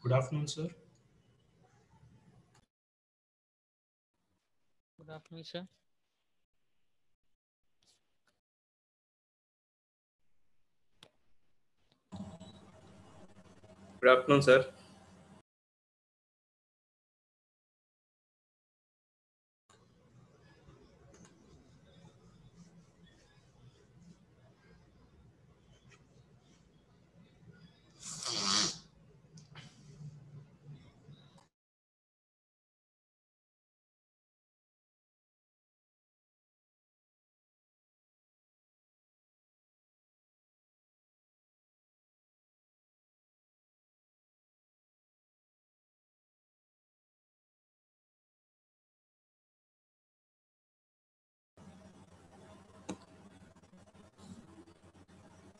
Good afternoon, sir. Good afternoon, sir. Good afternoon, sir.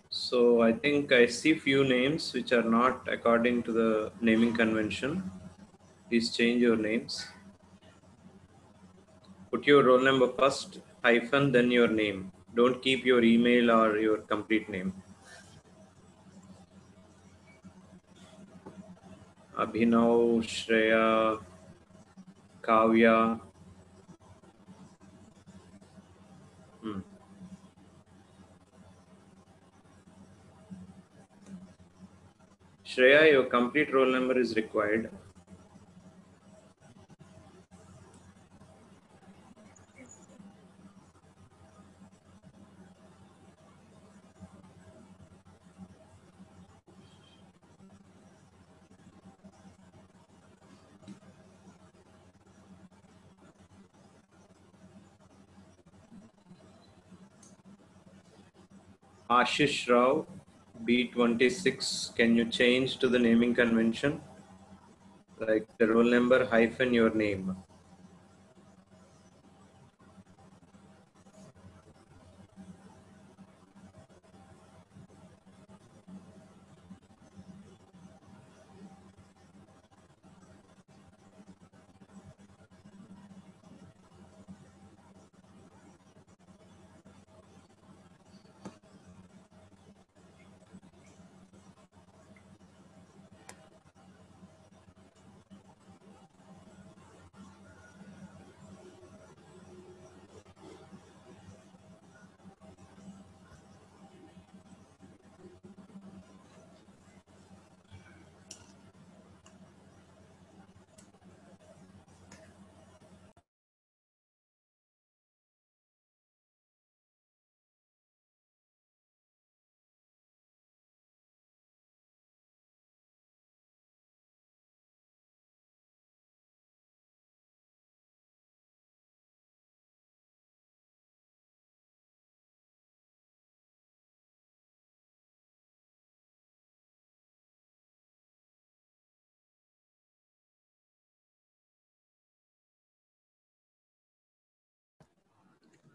So I think I see few names which are not according to the naming convention. Please change your names. Put your roll number first, hyphen, then your name. Don't keep your email or your complete name. Abhinav, Shreya, Kavya. Shreya, your complete roll number is required. Ashish Rao, B26. Can you change to the naming convention? Like the roll number hyphen your name.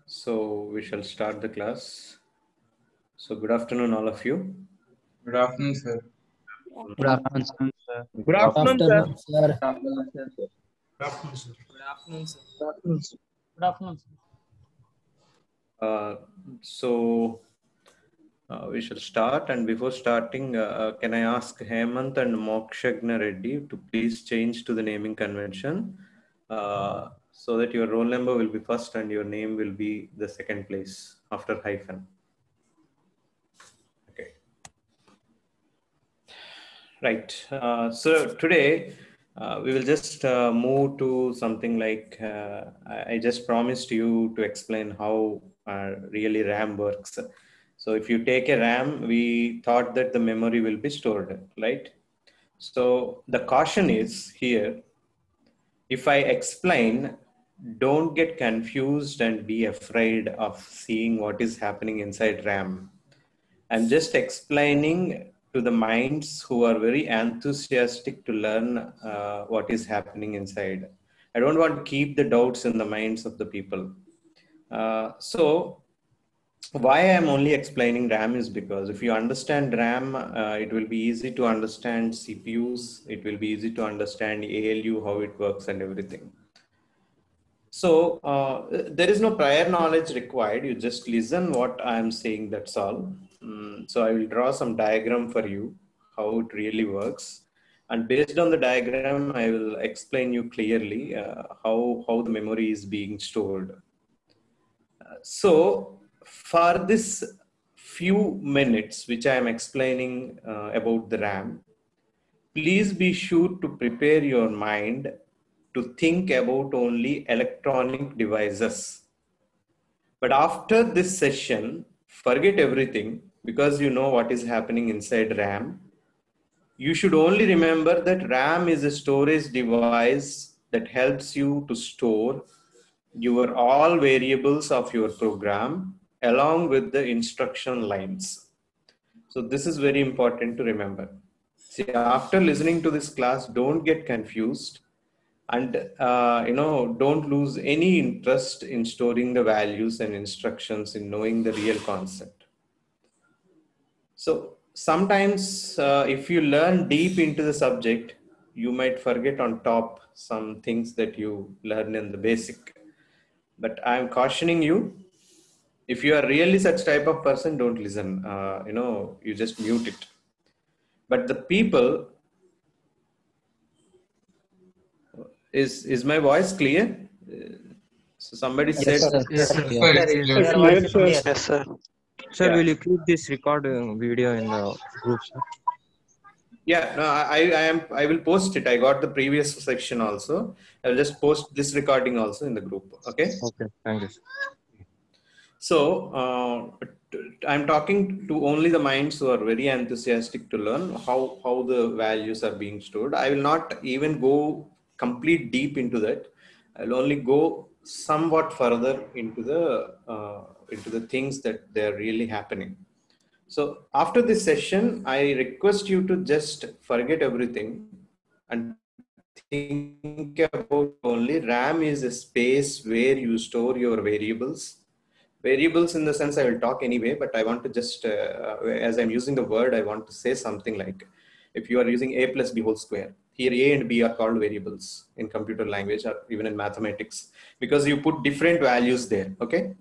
So we shall start the class. So good afternoon, all of you. Good afternoon, sir. Good afternoon, sir. Good afternoon, sir. sir. Good afternoon, sir. Good afternoon, sir. Good afternoon, sir. Good afternoon, sir. We shall start. And before starting, can I ask Hemant and Mokshagna Reddy to please change to the naming convention so that your roll number will be first and your name will be the second place after hyphen. Okay. Right. So today we will just move to something like I just promised you to explain how really RAM works. So if you take a RAM, we thought that the memory will be stored, right? So the caution is here, if I explain, don't get confused and be afraid of seeing what is happening inside RAM. I'm just explaining to the minds who are very enthusiastic to learn what is happening inside. I don't want to keep the doubts in the minds of the people. So why I'm only explaining RAM is because if you understand RAM, it will be easy to understand CPUs. It will be easy to understand ALU, how it works and everything. So there is no prior knowledge required. You just listen what I'm saying, that's all. So I will draw some diagram for you, how it really works. And based on the diagram, I will explain you clearly how the memory is being stored. So for this few minutes, which I am explaining about the RAM, please be sure to prepare your mind to think about only electronic devices. But after this session, forget everything because you know what is happening inside RAM. You should only remember that RAM is a storage device that helps you to store your all variables of your program along with the instruction lines. So this is very important to remember. See, after listening to this class, don't get confused and don't lose any interest in storing the values and instructions in knowing the real concept. So sometimes if you learn deep into the subject, you might forget on top some things that you learn in the basic. But I'm cautioning you, if you are really such type of person, don't listen. You just mute it. But the people, is my voice clear? So somebody Yes, said, sir. Yes, sir. Clear. Sir, Your your clear, voice is sir. clear. Yes, sir. Sir, yeah, will you keep this recording video in the group, sir? yeah. No, I will post it. I got the previous section also. I'll just post this recording also in the group. Okay. Okay, thank you, sir. So I'm talking to only the minds who are very enthusiastic to learn how the values are being stored. I will not even go complete deep into that. I'll only go somewhat further into the things that they are really happening. So after this session, I request you to just forget everything and think about only RAM is a space where you store your variables. Variables in the sense I will talk anyway, but I want to just, as I'm using the word, I want to say something like, if you are using a plus b whole square, here a and b are called variables in computer language or even in mathematics, because you put different values there, okay?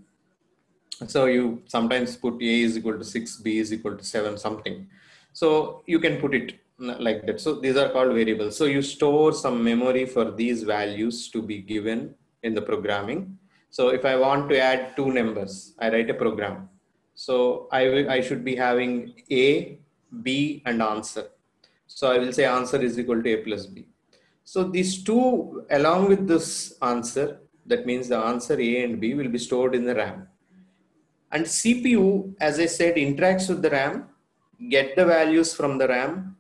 So you sometimes put a is equal to 6, b is equal to 7, something. So you can put it like that. So these are called variables. So you store some memory for these values to be given in the programming. So if I want to add two numbers, I write a program. So I should be having a, b and answer. So I will say answer is equal to a plus b. So these two along with this answer, that means the answer a and b will be stored in the RAM. And CPU, as I said, interacts with the RAM, get the values from the RAM,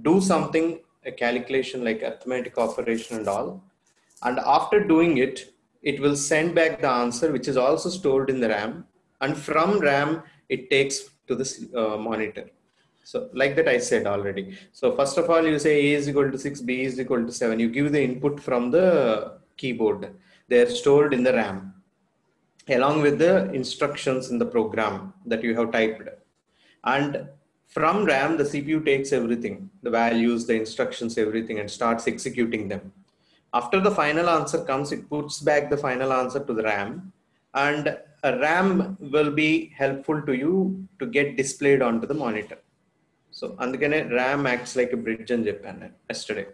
do something, a calculation like arithmetic operation and all. And after doing it, it will send back the answer, which is also stored in the RAM. And from RAM, it takes to this monitor. So like that I said already. So first of all, you say A is equal to 6, B is equal to 7. You give the input from the keyboard. They are stored in the RAM, along with the instructions in the program that you have typed. And from RAM, the CPU takes everything, the values, the instructions, everything, and starts executing them. After the final answer comes, it puts back the final answer to the RAM, and a RAM will be helpful to you to get displayed onto the monitor. So, andukane RAM acts like a bridge and Japan yesterday.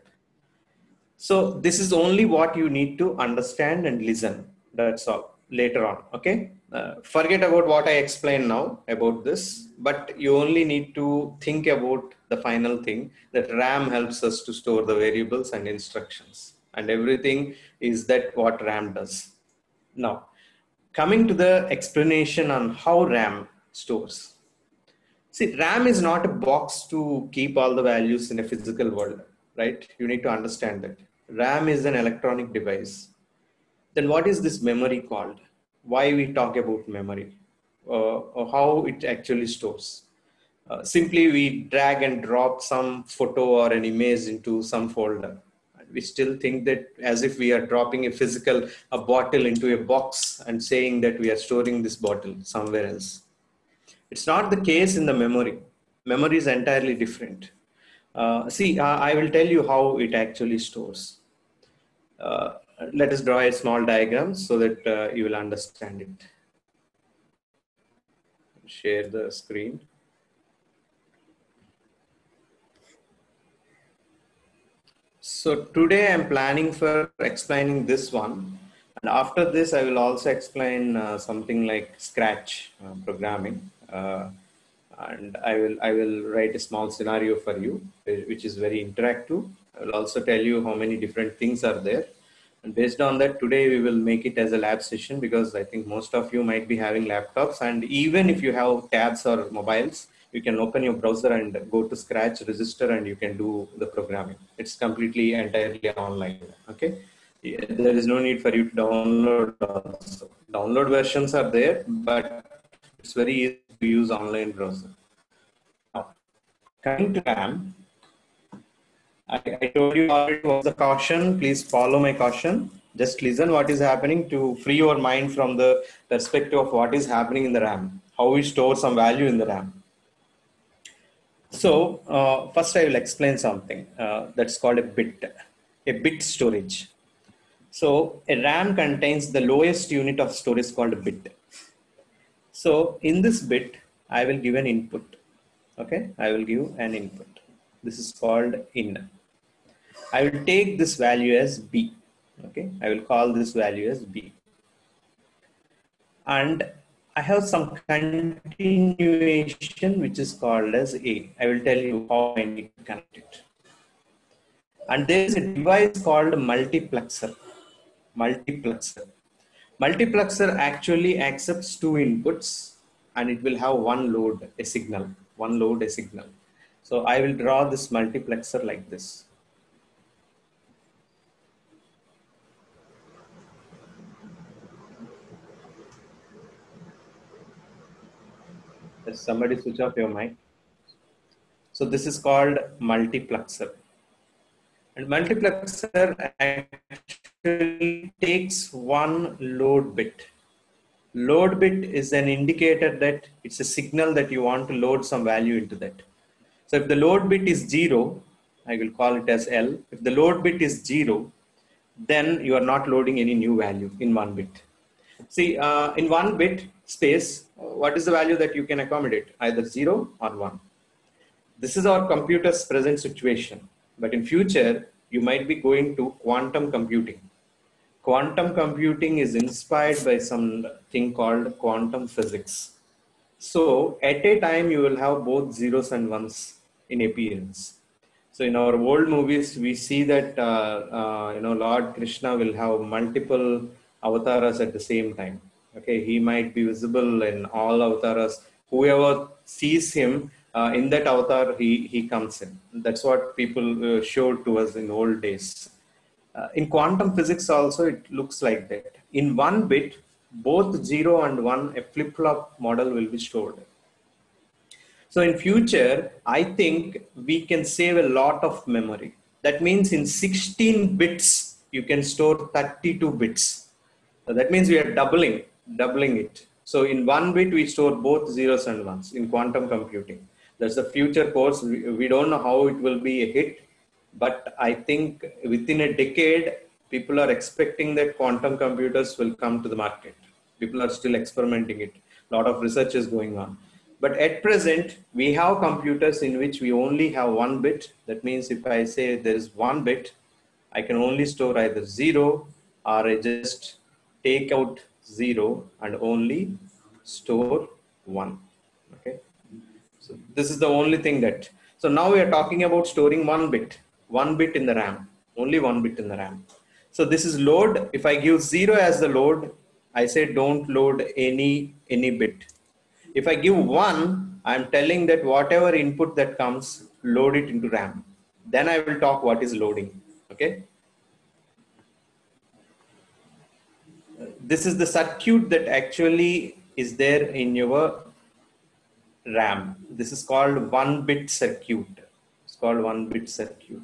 So this is only what you need to understand and listen. That's all later on. Okay. Forget about what I explained now about this, but you only need to think about the final thing, that RAM helps us to store the variables and instructions, and everything is that what RAM does. Now, coming to the explanation on how RAM stores. See, RAM is not a box to keep all the values in a physical world, right? You need to understand that. RAM is an electronic device. Then what is this memory called? Why we talk about memory? Or how it actually stores? Simply we drag and drop some photo or an image into some folder. We still think that as if we are dropping a bottle into a box and saying that we are storing this bottle somewhere else. It's not the case in the memory. Memory is entirely different. I will tell you how it actually stores. Uh, Let us draw a small diagram so that you will understand it. Share the screen. So today I'm planning for explaining this one, and after this I will also explain something like Scratch programming, and I will write a small scenario for you, which is very interactive. I will also tell you how many different things are there, and based on that, today we will make it as a lab session because I think most of you might be having laptops, and even if you have tabs or mobiles, you can open your browser and go to Scratch Resistor and you can do the programming. It's completely entirely online. Okay, yeah, there is no need for you to download also. Download versions are there, but it's very easy to use online browser. Now, coming to RAM, I told you already what's the caution. Please follow my caution. Just listen what is happening to free your mind from the perspective of what is happening in the RAM, how we store some value in the RAM. So first I will explain something that's called a bit storage. So a RAM contains the lowest unit of storage called a bit. So in this bit, I will give an input. Okay, I will give an input. This is called in. I will take this value as B. Okay, I will call this value as B. And I have some continuation which is called as A. I will tell you how I need to connect it. And there is a device called multiplexer. Multiplexer actually accepts two inputs and it will have one load, a signal. So I will draw this multiplexer like this. Somebody switch off your mic. So this is called multiplexer. And multiplexer actually takes one load bit. Load bit is an indicator that it's a signal that you want to load some value into that. So if the load bit is 0, I will call it as L. If the load bit is 0, then you are not loading any new value in one bit. See, in one bit space, what is the value that you can accommodate? Either 0 or 1. This is our computer's present situation. But in future, you might be going to quantum computing. Quantum computing is inspired by something called quantum physics. So at a time, you will have both zeros and ones in appearance. So in our old movies, we see that Lord Krishna will have multiple avatars at the same time. Okay, he might be visible in all avatars. Whoever sees him in that avatar, he comes in. That's what people showed to us in old days. In quantum physics also, it looks like that. In one bit, both 0 and 1, a flip-flop model will be stored. So in future, I think we can save a lot of memory. That means in 16 bits, you can store 32 bits. So that means we are doubling it. So in one bit, we store both zeros and ones in quantum computing. That's the future course. We don't know how it will be a hit, but I think within a decade, people are expecting that quantum computers will come to the market. People are still experimenting it. A lot of research is going on. But at present, we have computers in which we only have one bit. That means if I say there is one bit, I can only store either 0 or I just take out 0 and only store 1. Okay. So this is the only thing that. So now we are talking about storing one bit in the RAM, only one bit in the RAM. So this is load. If I give 0 as the load, I say don't load any bit. If I give 1, I'm telling that whatever input that comes, load it into RAM. Then I will talk what is loading. Okay. This is the circuit that actually is there in your RAM. This is called one-bit circuit. It's called one-bit circuit.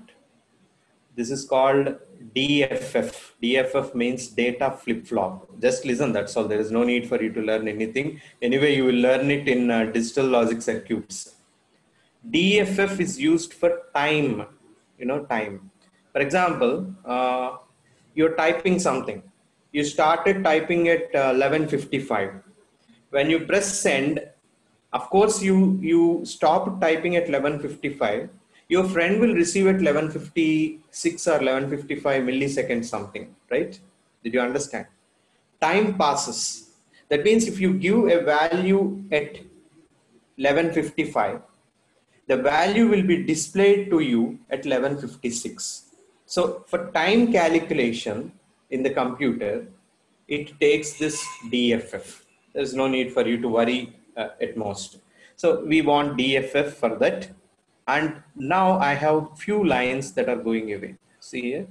This is called DFF. DFF means data flip-flop. Just listen, that's all. There is no need for you to learn anything. Anyway, you will learn it in digital logic circuits. DFF is used for time, time. For example, you're typing something. You started typing at 11:55. When you press send, of course, you stopped typing at 11:55. Your friend will receive at 11:56 or 11:55 milliseconds something, right? Did you understand? Time passes. That means if you give a value at 11:55, the value will be displayed to you at 11:56. So for time calculation in the computer, it takes this DFF. There's no need for you to worry at most. So we want DFF for that. And now I have few lines that are going away. See here.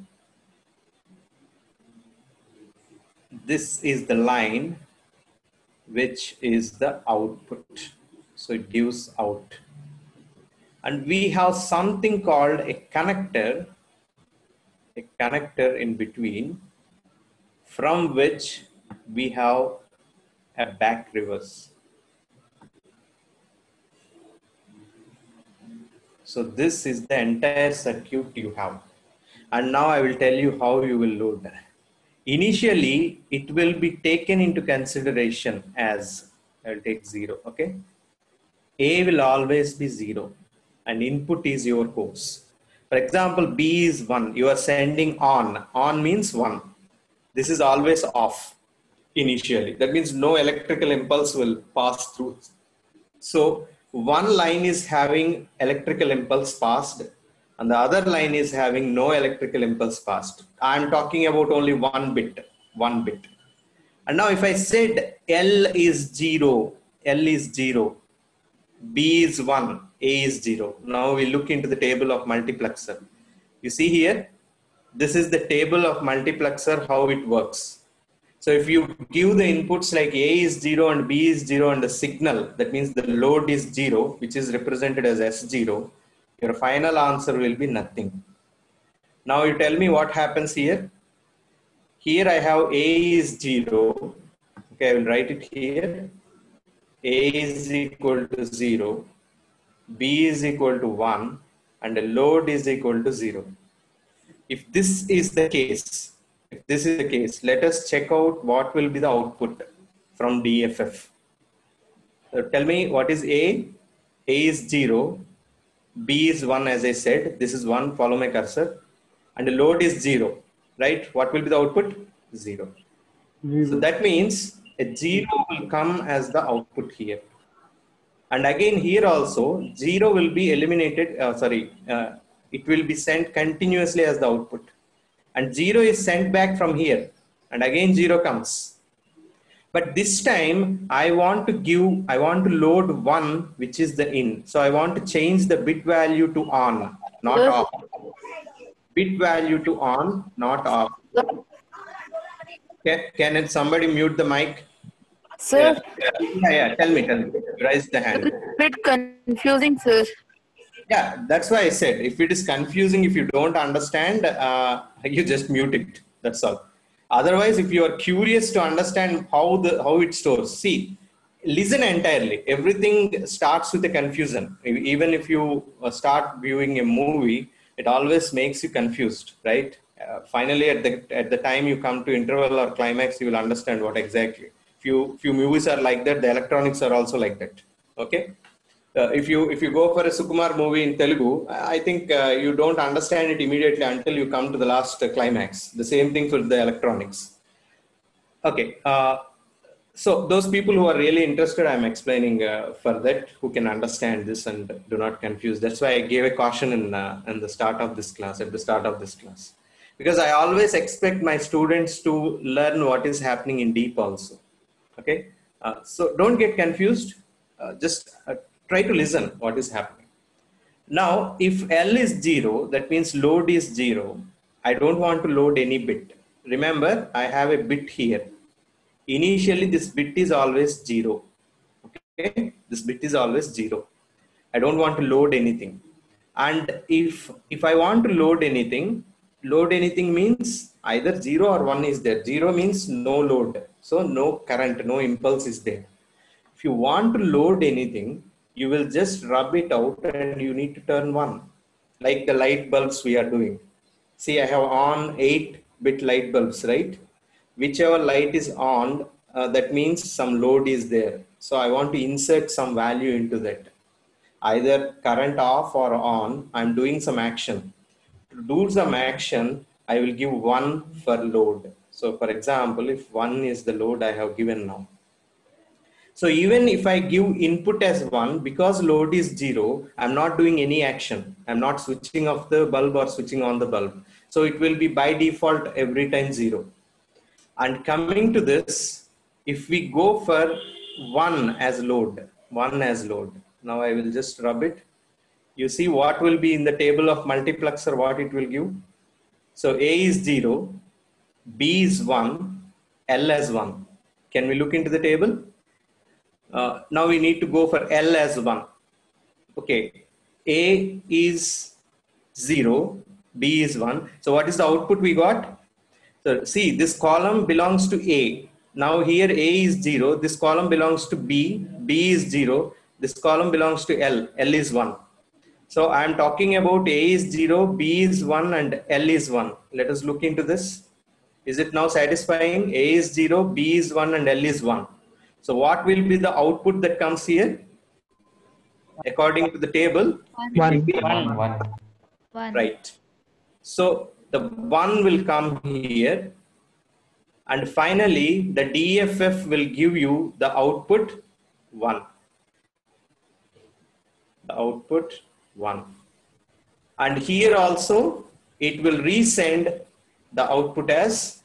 This is the line which is the output. So it gives out. And we have something called a connector in between, from which we have a back reverse. So this is the entire circuit you have. And now I will tell you how you will load. Initially, it will be taken into consideration as, I will take 0, okay? A will always be 0 and input is your course. For example, B is 1, you are sending on. On means 1. This is always off initially. That means no electrical impulse will pass through. So one line is having electrical impulse passed and the other line is having no electrical impulse passed. I'm talking about only one bit. And now if I said L is 0, B is 1, A is 0. Now we look into the table of multiplexer. You see here, this is the table of multiplexer, how it works. So if you give the inputs like A is 0 and B is 0 and the signal, that means the load is 0, which is represented as S0, your final answer will be nothing. Now you tell me what happens here. Here I have A is 0. Okay, I will write it here. A is equal to 0, B is equal to 1, and the load is equal to 0. If this is the case, let us check out what will be the output from DFF. So tell me what is A? A is 0, B is 1 as I said, this is 1, follow my cursor, and the load is 0, right? What will be the output? 0. So that means a 0 will come as the output here. And again here also 0 will be eliminated, it will be sent continuously as the output. And 0 is sent back from here and again 0 comes. But this time I want to load 1, which is the in. So I want to change the bit value to on, not off. Bit value to on, not off. Okay. Can somebody mute the mic? Sir, Yeah, tell me. Raise the hand. it's a bit confusing, sir. Yeah, that's why I said, if it is confusing, if you don't understand, you just mute it. That's all. Otherwise, if you are curious to understand how it stores, see, listen entirely. Everything starts with a confusion. Even if you start viewing a movie, it always makes you confused, right? Finally, at the time you come to interval or climax, you will understand what exactly. Few movies are like that. The electronics are also like that. Okay. If you go for a Sukumar movie in Telugu, I think you don't understand it immediately until you come to the last climax. The same thing for the electronics. Okay, so those people who are really interested, I'm explaining for that, who can understand this and do not confuse. That's why I gave a caution in the start of this class, because I always expect my students to learn what is happening in deep also. Okay, so don't get confused. Just try to listen what is happening. Now, if L is 0, that means load is 0. I don't want to load any bit. Remember, I have a bit here. Initially, this bit is always 0. Okay, this bit is always 0. I don't want to load anything. And if I want to load anything means either 0 or 1 is there. 0 means no load. So no current, no impulse is there. If you want to load anything, you will just rub it out and you need to turn 1. Like the light bulbs we are doing. See, I have on 8-bit light bulbs, right? Whichever light is on, that means some load is there. So I want to insert some value into that. either current off or on, I'm doing some action. To do some action, I will give 1 for load. So for example, if 1 is the load I have given now. So even if I give input as 1, because load is 0, I'm not doing any action. I'm not switching off the bulb or switching on the bulb. So it will be by default every time 0. And coming to this, if we go for 1 as load, now I will just rub it. You see what will be in the table of multiplexer, what it will give. So A is 0, B is 1, L as 1. Can we look into the table? Now we need to go for L as 1. Okay, A is 0, B is 1. So what is the output we got? So see, this column belongs to A. Now here A is 0, this column belongs to B, B is 0, this column belongs to L, L is 1. So I am talking about A is 0, B is 1 and L is 1. Let us look into this. Is it now satisfying? A is 0, B is 1 and L is 1. So what will be the output that comes here? According to the table, it will be 1. right. So the 1 will come here, and finally the DFF will give you the output 1. The output 1. And here also it will resend the output as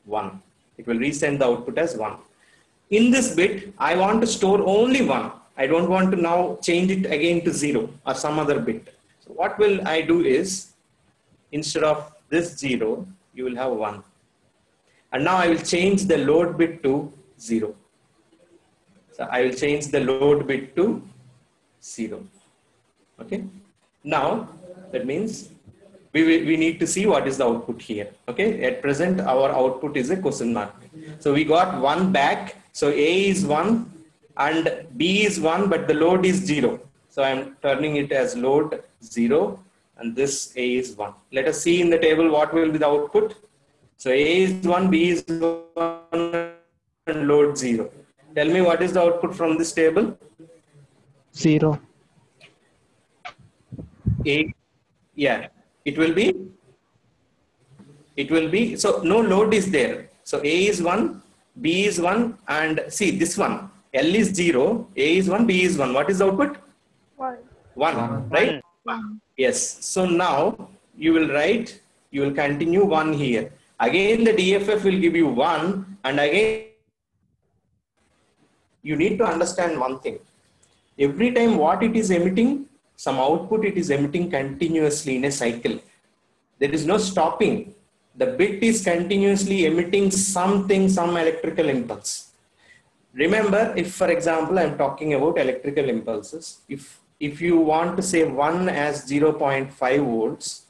1. It will resend the output as 1. In this bit, I want to store only 1. I don't want to now change it again to 0 or some other bit. So what will I do is, instead of this 0, you will have 1. And now I will change the load bit to 0. So I will change the load bit to 0. Okay. Now that means we need to see what is the output here. Okay. At present, our output is a question mark. So we got 1 back. So A is 1 and B is 1, but the load is 0. So I'm turning it as load 0 and this A is 1. Let us see in the table what will be the output. So A is 1, B is 1 and load 0. Tell me what is the output from this table? 0. A, yeah, it will be, so no load is there. So A is 1, B is 1, and see this one, L is 0, A is 1, B is 1. What is the output? 1, right? Yes. So now you will write, you will continue 1 here. Again, the DFF will give you 1, and again, you need to understand one thing. Every time what it is emitting, some output it is emitting continuously in a cycle. There is no stopping. The bit is continuously emitting something, some electrical impulse. Remember, if for example, I'm talking about electrical impulses, if you want to say 1 as 0.5 volts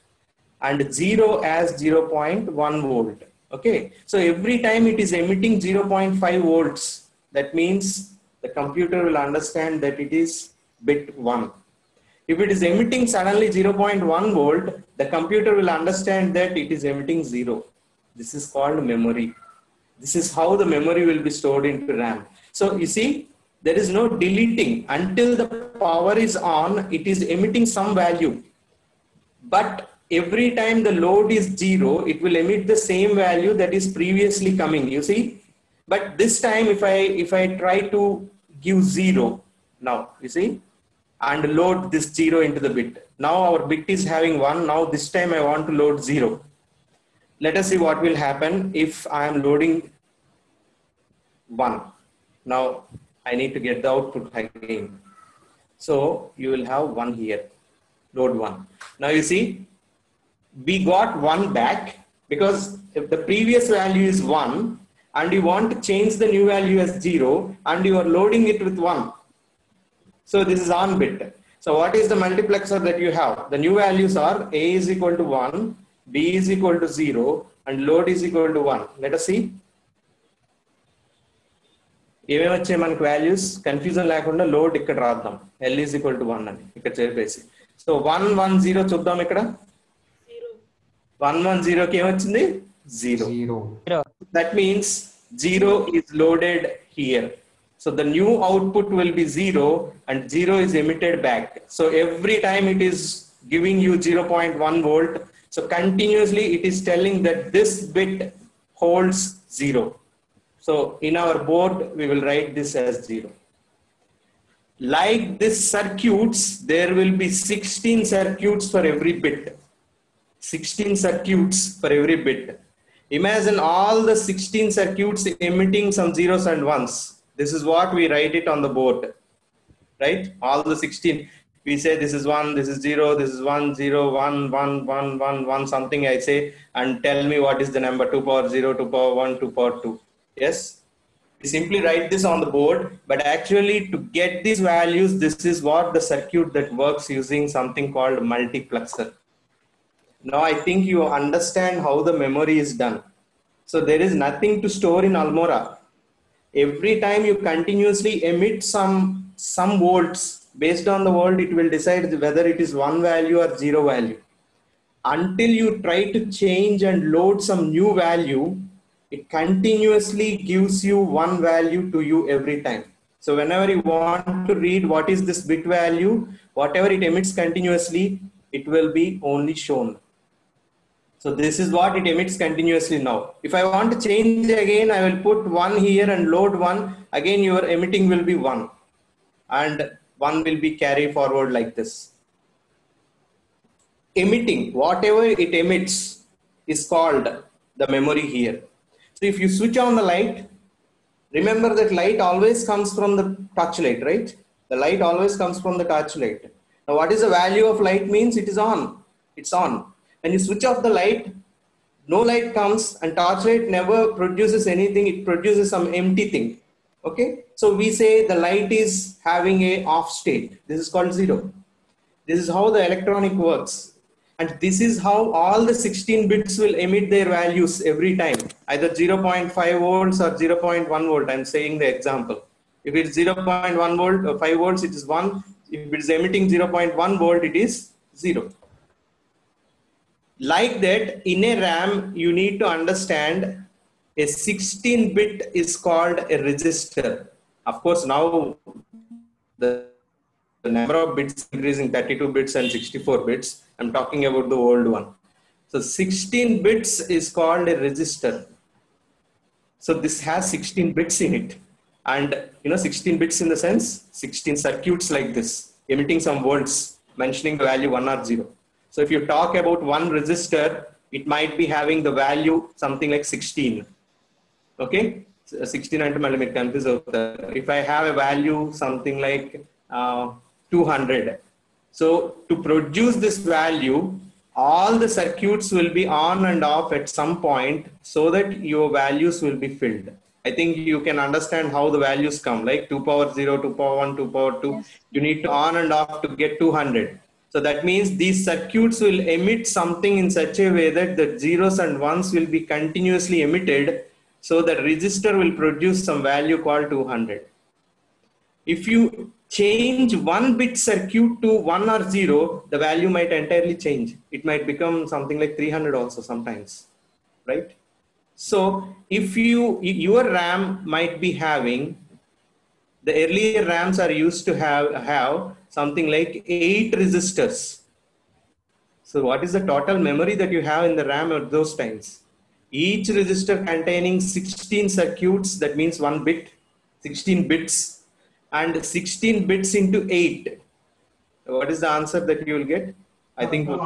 and 0 as 0.1 volt, okay? So every time it is emitting 0.5 volts, that means the computer will understand that it is bit 1. If it is emitting suddenly 0.1 volt, the computer will understand that it is emitting 0. This is called memory. This is how the memory will be stored into RAM. So you see, there is no deleting. Until the power is on, it is emitting some value. But every time the load is 0, it will emit the same value that is previously coming, you see. But this time, if I try to give 0, now, you see, and load this 0 into the bit. Now our bit is having 1. Now this time I want to load 0. Let us see what will happen if I am loading 1. Now I need to get the output again. So you will have 1 here, load 1. Now you see, we got 1 back because if the previous value is 1 and you want to change the new value as 0 and you are loading it with 1. So this is on bit. So what is the multiplexer that you have? The new values are A is equal to 1, B is equal to 0, and load is equal to 1. Let us see. ఏమేమి వచ్చాయి మనకు values? Confusion లేకుండా load ఇక్కడ రాద్దాం. L is equal to 1 అని ఇక్కడ చేర్పేసి. So 110 చూద్దాం ఇక్కడ. 110 కి ఏమొచ్చింది? 0. That means 0 is loaded here. So the new output will be 0 and 0 is emitted back. So every time it is giving you 0.1 volt. So continuously it is telling that this bit holds 0. So in our board, we will write this as 0. Like this circuits, there will be 16 circuits for every bit. 16 circuits for every bit. Imagine all the 16 circuits emitting some zeros and ones. This is what we write it on the board, right? All the 16. We say this is 1, this is 0, this is 1, 0, 1, 1, 1, 1, 1, something I say, and tell me what is the number, 2 power 0, 2 power 1, 2 power 2. Yes? We simply write this on the board, but actually to get these values, this is what the circuit that works using something called multiplexer. Now I think you understand how the memory is done. So there is nothing to store in Almora. Every time you continuously emit some volts, based on the volt, it will decide whether it is 1 value or 0 value. Until you try to change and load some new value, it continuously gives you 1 value to you every time. So whenever you want to read what is this bit value, whatever it emits continuously, it will be only shown. So this is what it emits continuously now. If I want to change again, I will put 1 here and load 1. Again, your emitting will be 1. And 1 will be carried forward like this. Emitting, whatever it emits is called the memory here. So if you switch on the light, remember that light always comes from the torchlight, right? The light always comes from the torchlight. Now what is the value of light means? It is on. It's on. When you switch off the light, no light comes and torchlight never produces anything. It produces some empty thing. Okay. So we say the light is having a off state. This is called 0. This is how the electronic works. And this is how all the 16 bits will emit their values every time. Either 0.5 volts or 0.1 volt. I'm saying the example. If it's 0.1 volt or 5 volts, it is 1. If it is emitting 0.1 volt, it is 0. Like that, in a RAM, you need to understand a 16-bit is called a resistor. Of course, now the number of bits increasing, 32 bits and 64 bits. I'm talking about the old one. So 16 bits is called a resistor. So this has 16 bits in it. And 16 bits in the sense, 16 circuits like this, emitting some volts, mentioning the value 1 or 0. So if you talk about one resistor, it might be having the value something like 16. Okay, 16 and me confuse. If I have a value something like 200, so to produce this value, all the circuits will be on and off at some point so that your values will be filled. I think you can understand how the values come, like 2 power 0, 2 power 1, 2 power 2. Yes. You need to on and off to get 200. So that means these circuits will emit something in such a way that the zeros and ones will be continuously emitted. So the resistor will produce some value called 200. If you change one bit circuit to 1 or 0, the value might entirely change. It might become something like 300 also sometimes, right? So if your RAM might be having, the earlier RAMs are used to have something like 8 resistors. So what is the total memory that you have in the RAM at those times? Each resistor containing 16 circuits, that means 1 bit, 16 bits, and 16 bits into 8. What is the answer that you will get? I think so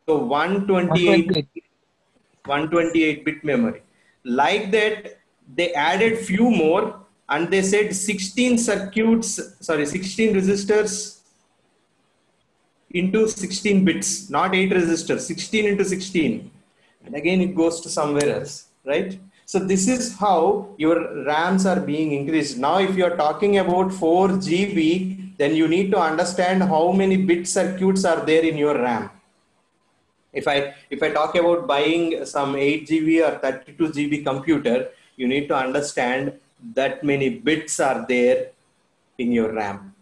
128 bit memory. Like that, they added few more and they said 16 resistors into 16 bits, not 8 resistors, 16 into 16. And again, it goes to somewhere else, right? So this is how your RAMs are being increased. Now, if you're talking about 4 GB, then you need to understand how many bit circuits are there in your RAM. If I talk about buying some 8 GB or 32 GB computer, you need to understand that many bits are there in your RAM.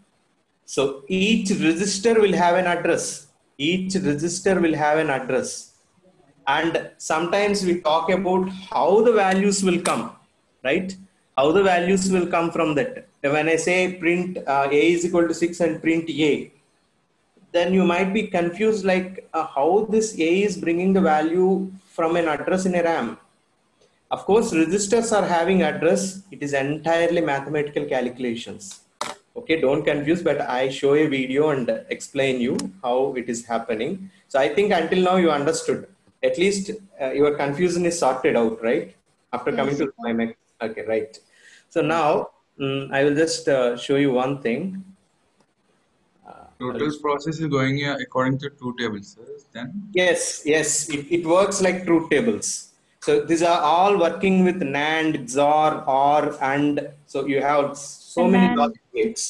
So each resistor will have an address. Each resistor will have an address. And sometimes we talk about how the values will come, right? how the values will come from that. When I say print a is equal to 6 and print a, then you might be confused like how this a is bringing the value from an address in a RAM. Of course, resistors are having address. It is entirely mathematical calculations. Okay, don't confuse, but I show a video and explain you how it is happening. So I think until now you understood. At least your confusion is sorted out, right? After coming Yes. to my next. Okay, right. So now I will just show you one thing. Total process is going according to two tables, sir. Then Yes, it works like truth tables. So these are all working with NAND, XOR, OR, and so you have so many And logic gates.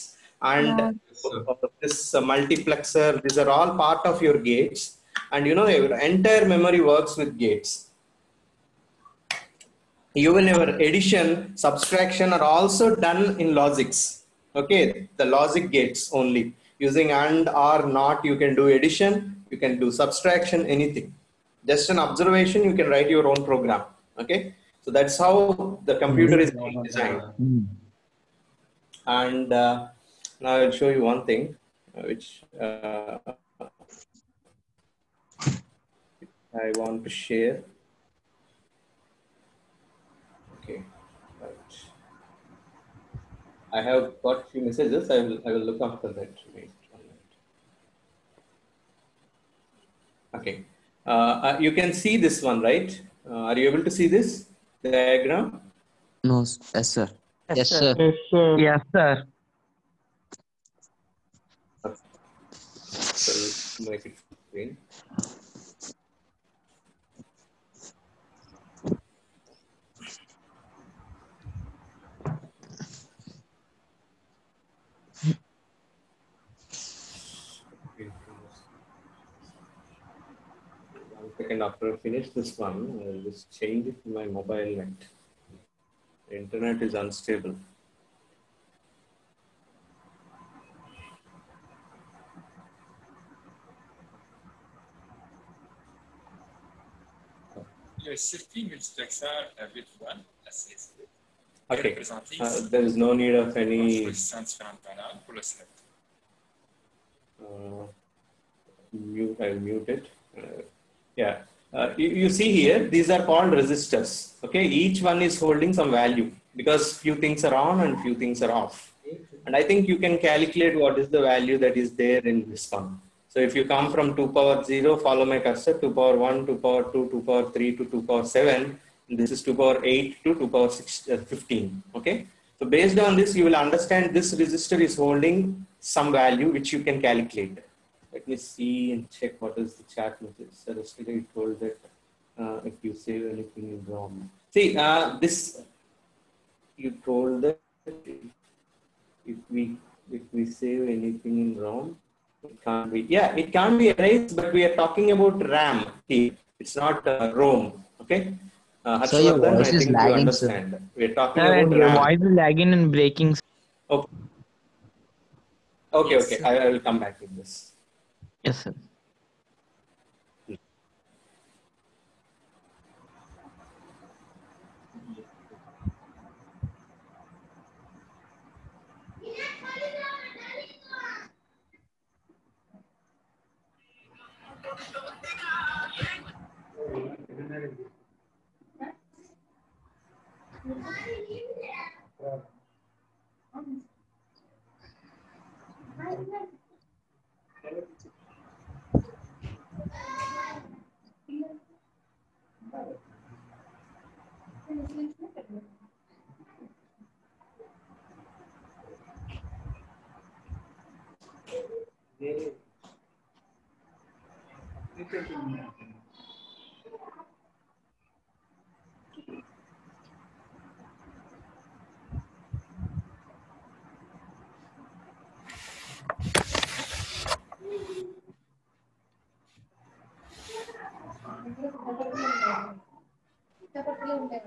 And yeah, yes, sir. this multiplexer, these are all part of your gates. And you know, your entire memory works with gates. Even your addition, subtraction are also done in logics. Okay, the logic gates only. Using and or not, you can do addition, you can do subtraction, anything. Just an observation, you can write your own program. Okay, so that's how the computer is being designed. And now I'll show you one thing which I want to share. Okay, right. I have got few messages. I will look after that. Wait 1 minute. Okay. You can see this one, right? Are you able to see this diagram? No, yes, sir. Yes, sir. Yes, sir. Yes, sir. So make it full screen. Okay. 1 second after I finish this one, I'll just change it to my mobile net. The internet is unstable. Le circuit multiplexeur à bit 1, la CSV, Okay. représenter There is no need of any choisissant différents canaux pour le select. mute. I'll mute it. Yeah. You see here, these are called resistors. Okay. Each one is holding some value because few things are on and few things are off. And I think you can calculate what is the value that is there in this one. So if you come from 2 power 0, follow my cursor, 2 power 1, 2 power 2, 2 power 3 to 2 power 7. And this is 2 power 8 to 2 power 15. Okay. So based on this, you will understand this resistor is holding some value which you can calculate. Let me see and check what is the chat message. So yesterday you told that if you save anything in ROM. See, this you told that if we save anything in ROM, it can't be. Yeah, it can't be erased, but we are talking about RAM here. It's not ROM. Okay. Sir, your Harshvardhan, voice I is think you lagging, sir. understand. We're talking Sir, and about your RAM. voice is lagging and breaking. Okay, okay, Yes, okay. sir. I will come back with this. Yes, sir.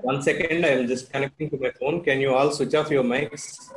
One second, I am just connecting to my phone. Can you all switch off your mics?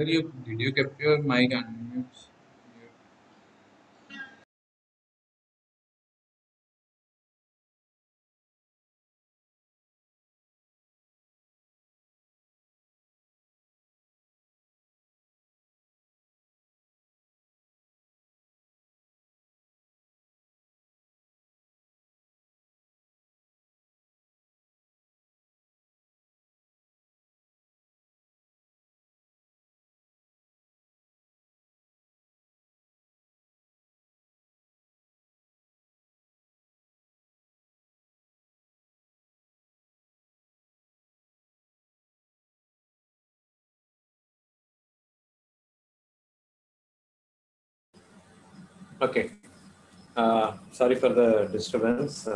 Sir, did you kept your mic unmute? Okay. Sorry for the disturbance.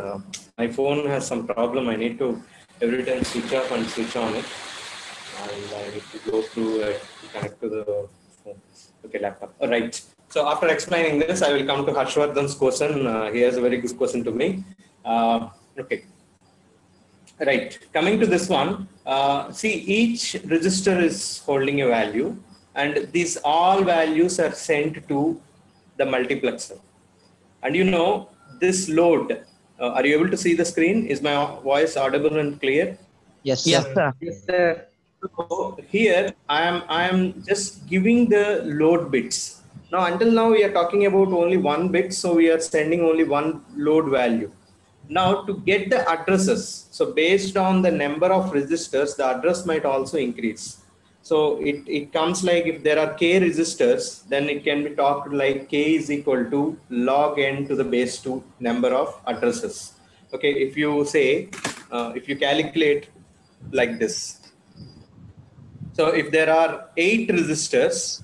My phone has some problem. I need to every time switch off and switch on it. And I need to go through it to connect to the phone. Okay, laptop. All right. So after explaining this, I will come to Harshvardhan's question. He has a very good question to me. Okay. Right. Coming to this one, see each resistor is holding a value, and these all values are sent to the multiplexer. And you know this load. Are you able to see the screen? Is my voice audible and clear? Yes, Yes, sir. sir. Yes, sir. So here I am just giving the load bits. Now until now we are talking about only one bit, so we are sending only one load value. Now to get the addresses, so based on the number of resistors, the address might also increase. So it comes like if there are k resistors, then it can be talked like k is equal to log n to the base 2 number of addresses. Okay, if you say, if you calculate like this. So if there are eight resistors,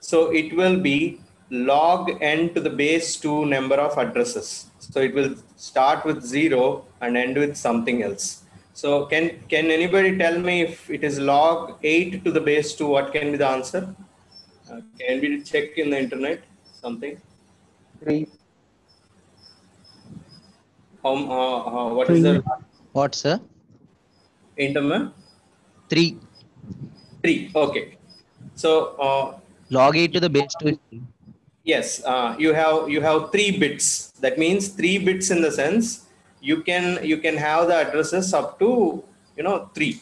so it will be log n to the base 2 number of addresses. So it will start with 0 and end with something else. So can anybody tell me if it is log 8 to the base 2, what can be the answer? Can we check in the internet something? 3. What is the What, sir? internet? 3. 3. Okay. So Log 8 to the base 2 is 3. yes, you have 3 bits. That means 3 bits in the sense you can have the addresses up to 3,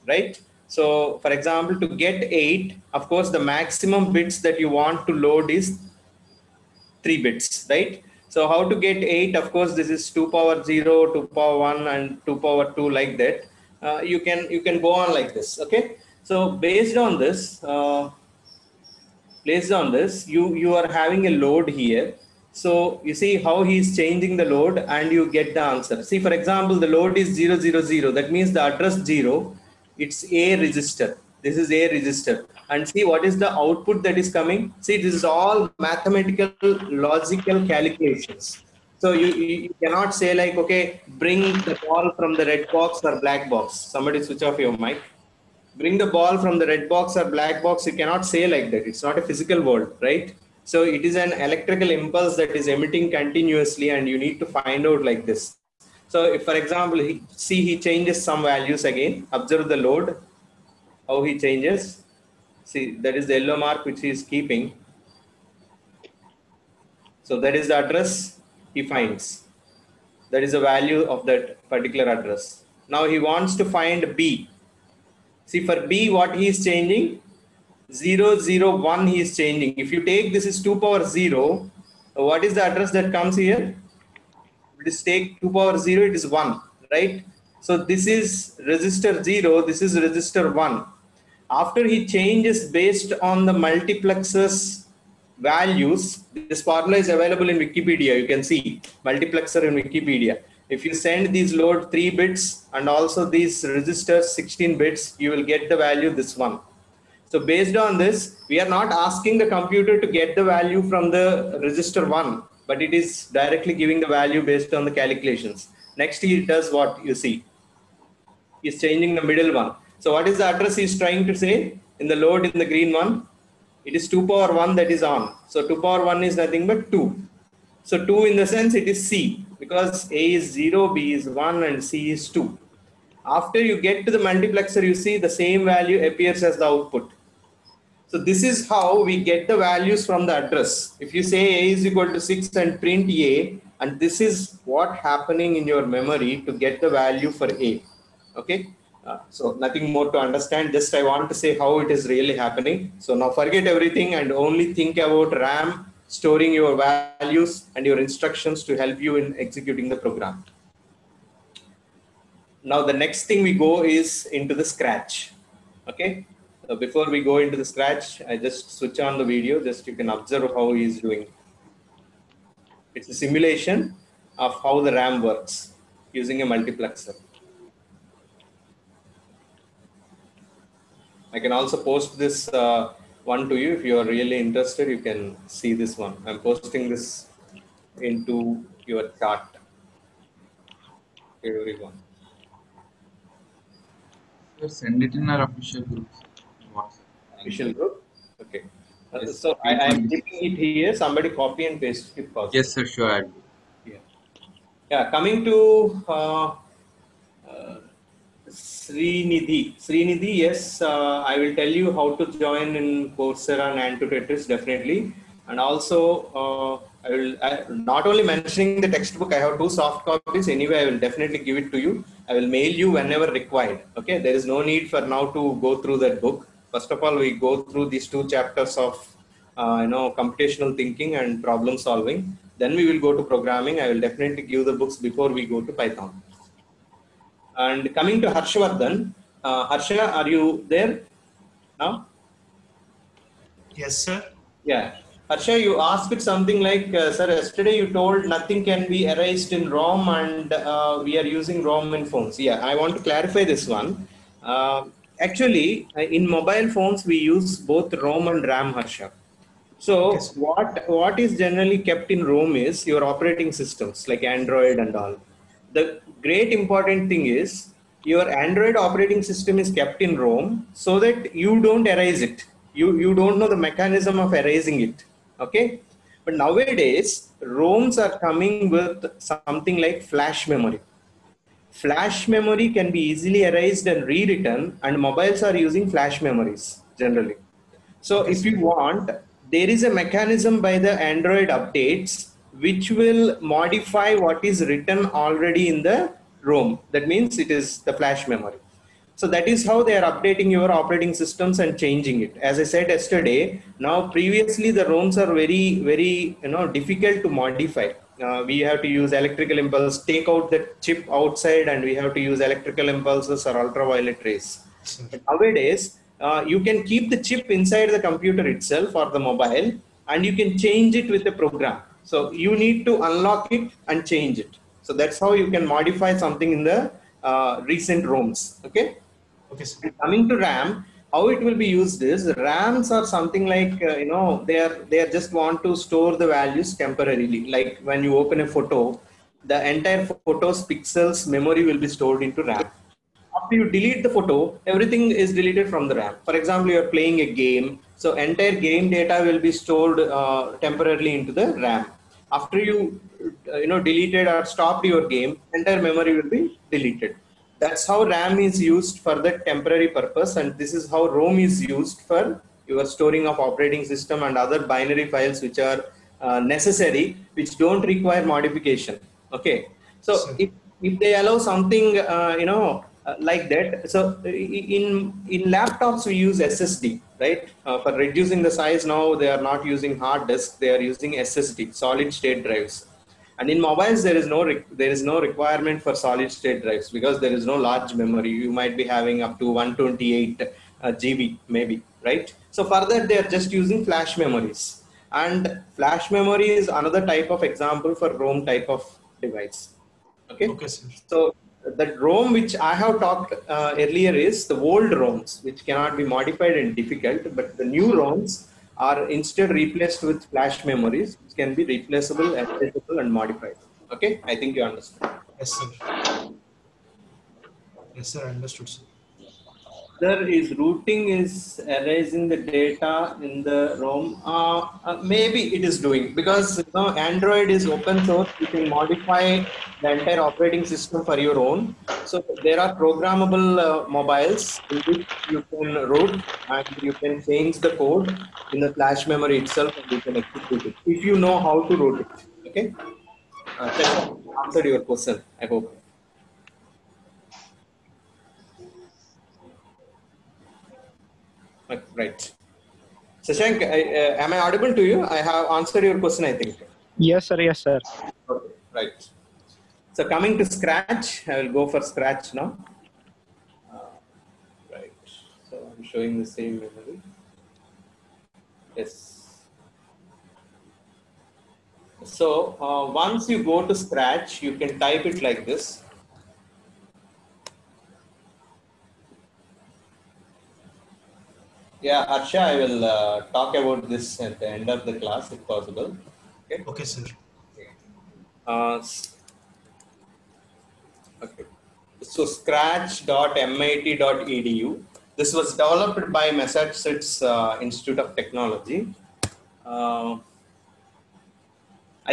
right? So for example, to get 8, of course, the maximum bits that you want to load is 3 bits, right? So how to get 8? Of course, this is 2 power 0, 2 power 1, and 2 power 2 like that. You can go on like this. Okay. So based on this you are having a load here. So you see how he is changing the load and you get the answer. See, for example, the load is 0 0 0. That means the address 0, it's a resistor. This is a resistor, and see what is the output that is coming. See, this is all mathematical logical calculations. So you cannot say like, okay, bring the ball from the red box or black box. Somebody switch off your mic. Bring the ball from the red box or black box. You cannot say like that. It's not a physical world, right? So it is an electrical impulse that is emitting continuously, and you need to find out like this. So if, for example, he changes some values again. Observe the load, how he changes. See, that is the yellow mark which he is keeping. So that is the address he finds. That is the value of that particular address. Now he wants to find B. See, for B, what he is changing? 0 0 1 he is changing. If you take this is 2 power 0, what is the address that comes here? It is take 2 power 0, it is 1, right? So this is resistor 0, this is resistor 1. After he changes based on the multiplexer's values, this formula is available in Wikipedia. You can see multiplexer in Wikipedia. If you send these load 3 bits and also these resistors 16 bits, you will get the value this one. So based on this, we are not asking the computer to get the value from the resistor 1, but it is directly giving the value based on the calculations. Next, he does what you see. He's changing the middle one. So what is the address he's trying to say in the load in the green one? It is 2 power 1 that is on. So 2 power 1 is nothing but 2. So 2 in the sense it is C, because A is 0, B is 1, and C is 2. After you get to the multiplexer, you see the same value appears as the output. So this is how we get the values from the address. If you say A is equal to 6 and print A, and this is what happening in your memory to get the value for A. Okay. So nothing more to understand. Just I want to say how it is really happening. So now forget everything and only think about RAM storing your values and your instructions to help you in executing the program. Now the next thing we go is into the scratch. Okay. So before we go into the scratch, I just switch on the video. Just you can observe how he is doing. It's a simulation of how the RAM works using a multiplexer. I can also post this one to you if you are really interested. You can see this one. I'm posting this into your chart, everyone. Sir, send it in our official group. WhatsApp. Official group. Okay. Yes, So I am 826. keeping it here. Somebody copy and paste it. Possible. Yes, sir, sure. I'll do. Yeah. Yeah. Coming to Srinidhi, yes, I will tell you how to join in Coursera and Tetris definitely. And also, not only mentioning the textbook, I have 2 soft copies. Anyway, I will definitely give it to you. I will mail you whenever required. Okay, there is no need for now to go through that book. First of all, we go through these 2 chapters of computational thinking and problem solving. Then we will go to programming. I will definitely give the books before we go to Python. And coming to Harshvardhan, Harsha, are you there now? Yes, sir. Yeah. Harsha, you asked something like, sir, yesterday you told nothing can be erased in ROM and we are using ROM in phones. Yeah, I want to clarify this one. Actually, in mobile phones, we use both ROM and RAM, Harsha. So what is generally kept in ROM is your operating systems like Android and all. The great important thing is your Android operating system is kept in ROM so that you don't erase it. You don't know the mechanism of erasing it. Okay. But nowadays, ROMs are coming with something like flash memory. Flash memory can be easily erased and rewritten, and mobiles are using flash memories generally. So if you want, there is a mechanism by the Android updates which will modify what is written already in the ROM. That means it is the flash memory. So that is how they are updating your operating systems and changing it. As I said yesterday, now previously the ROMs are very difficult to modify. We have to use electrical impulse, take out the chip outside, and we have to use electrical impulses or ultraviolet rays. But nowadays, you can keep the chip inside the computer itself or the mobile, and you can change it with a program. So you need to unlock it and change it. So that's how you can modify something in the recent ROMs. Okay. Okay, sir. And coming to RAM, how it will be used is RAMs are something like they are just want to store the values temporarily. Like when you open a photo, the entire photo's pixels memory will be stored into RAM. After you delete the photo, everything is deleted from the RAM. For example, you are playing a game, so entire game data will be stored temporarily into the RAM. After you deleted or stopped your game, entire memory will be deleted. That's how RAM is used for the temporary purpose, and this is how ROM is used for your storing of operating system and other binary files which are necessary, which don't require modification. Okay, so if they allow something like that, so in laptops we use SSD, right? For reducing the size, now they are not using hard disk, they are using SSD, solid state drives. And in mobiles, there is no requirement for solid state drives because there is no large memory. You might be having up to 128 GB maybe, right? So for that, they are just using flash memories. And flash memory is another type of example for ROM type of device. Okay. Okay, sir. So that ROM which I have talked earlier is the old ROMs which cannot be modified and difficult, but the new ROMs are instead replaced with flash memories which can be replaceable, accessible, and modified. Okay, I think you understand. Yes, sir. Yes, sir. Understood, sir. There is routing is erasing the data in the ROM. Maybe it is doing because Android is open source. You can modify the entire operating system for your own. So there are programmable mobiles in which you can root and you can change the code in the flash memory itself and you can execute it if you know how to route it. Okay. Sesha, answered your question. I hope. Right. Sashank, am I audible to you? I have answered your question, I think. Yes, sir. Yes, sir. Okay, right. So coming to Scratch, I will go for Scratch now. Right. So I'm showing the same memory. Yes. So once you go to Scratch, you can type it like this. Yeah, Arsha, I will talk about this at the end of the class if possible. Okay. Okay, sir. Okay. So scratch.mit.edu. This was developed by Massachusetts Institute of Technology. I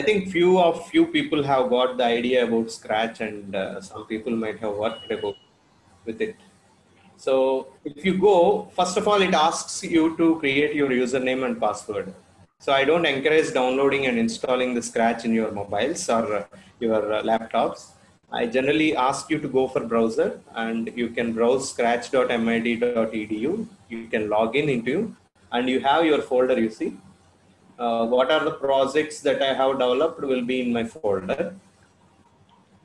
think few people have got the idea about Scratch, and some people might have worked with it. So if you go, first of all, it asks you to create your username and password. So I don't encourage downloading and installing the Scratch in your mobiles or your laptops. I generally ask you to go for browser and you can browse scratch.mit.edu. You can log in into and you have your folder, you see. What are the projects that I have developed will be in my folder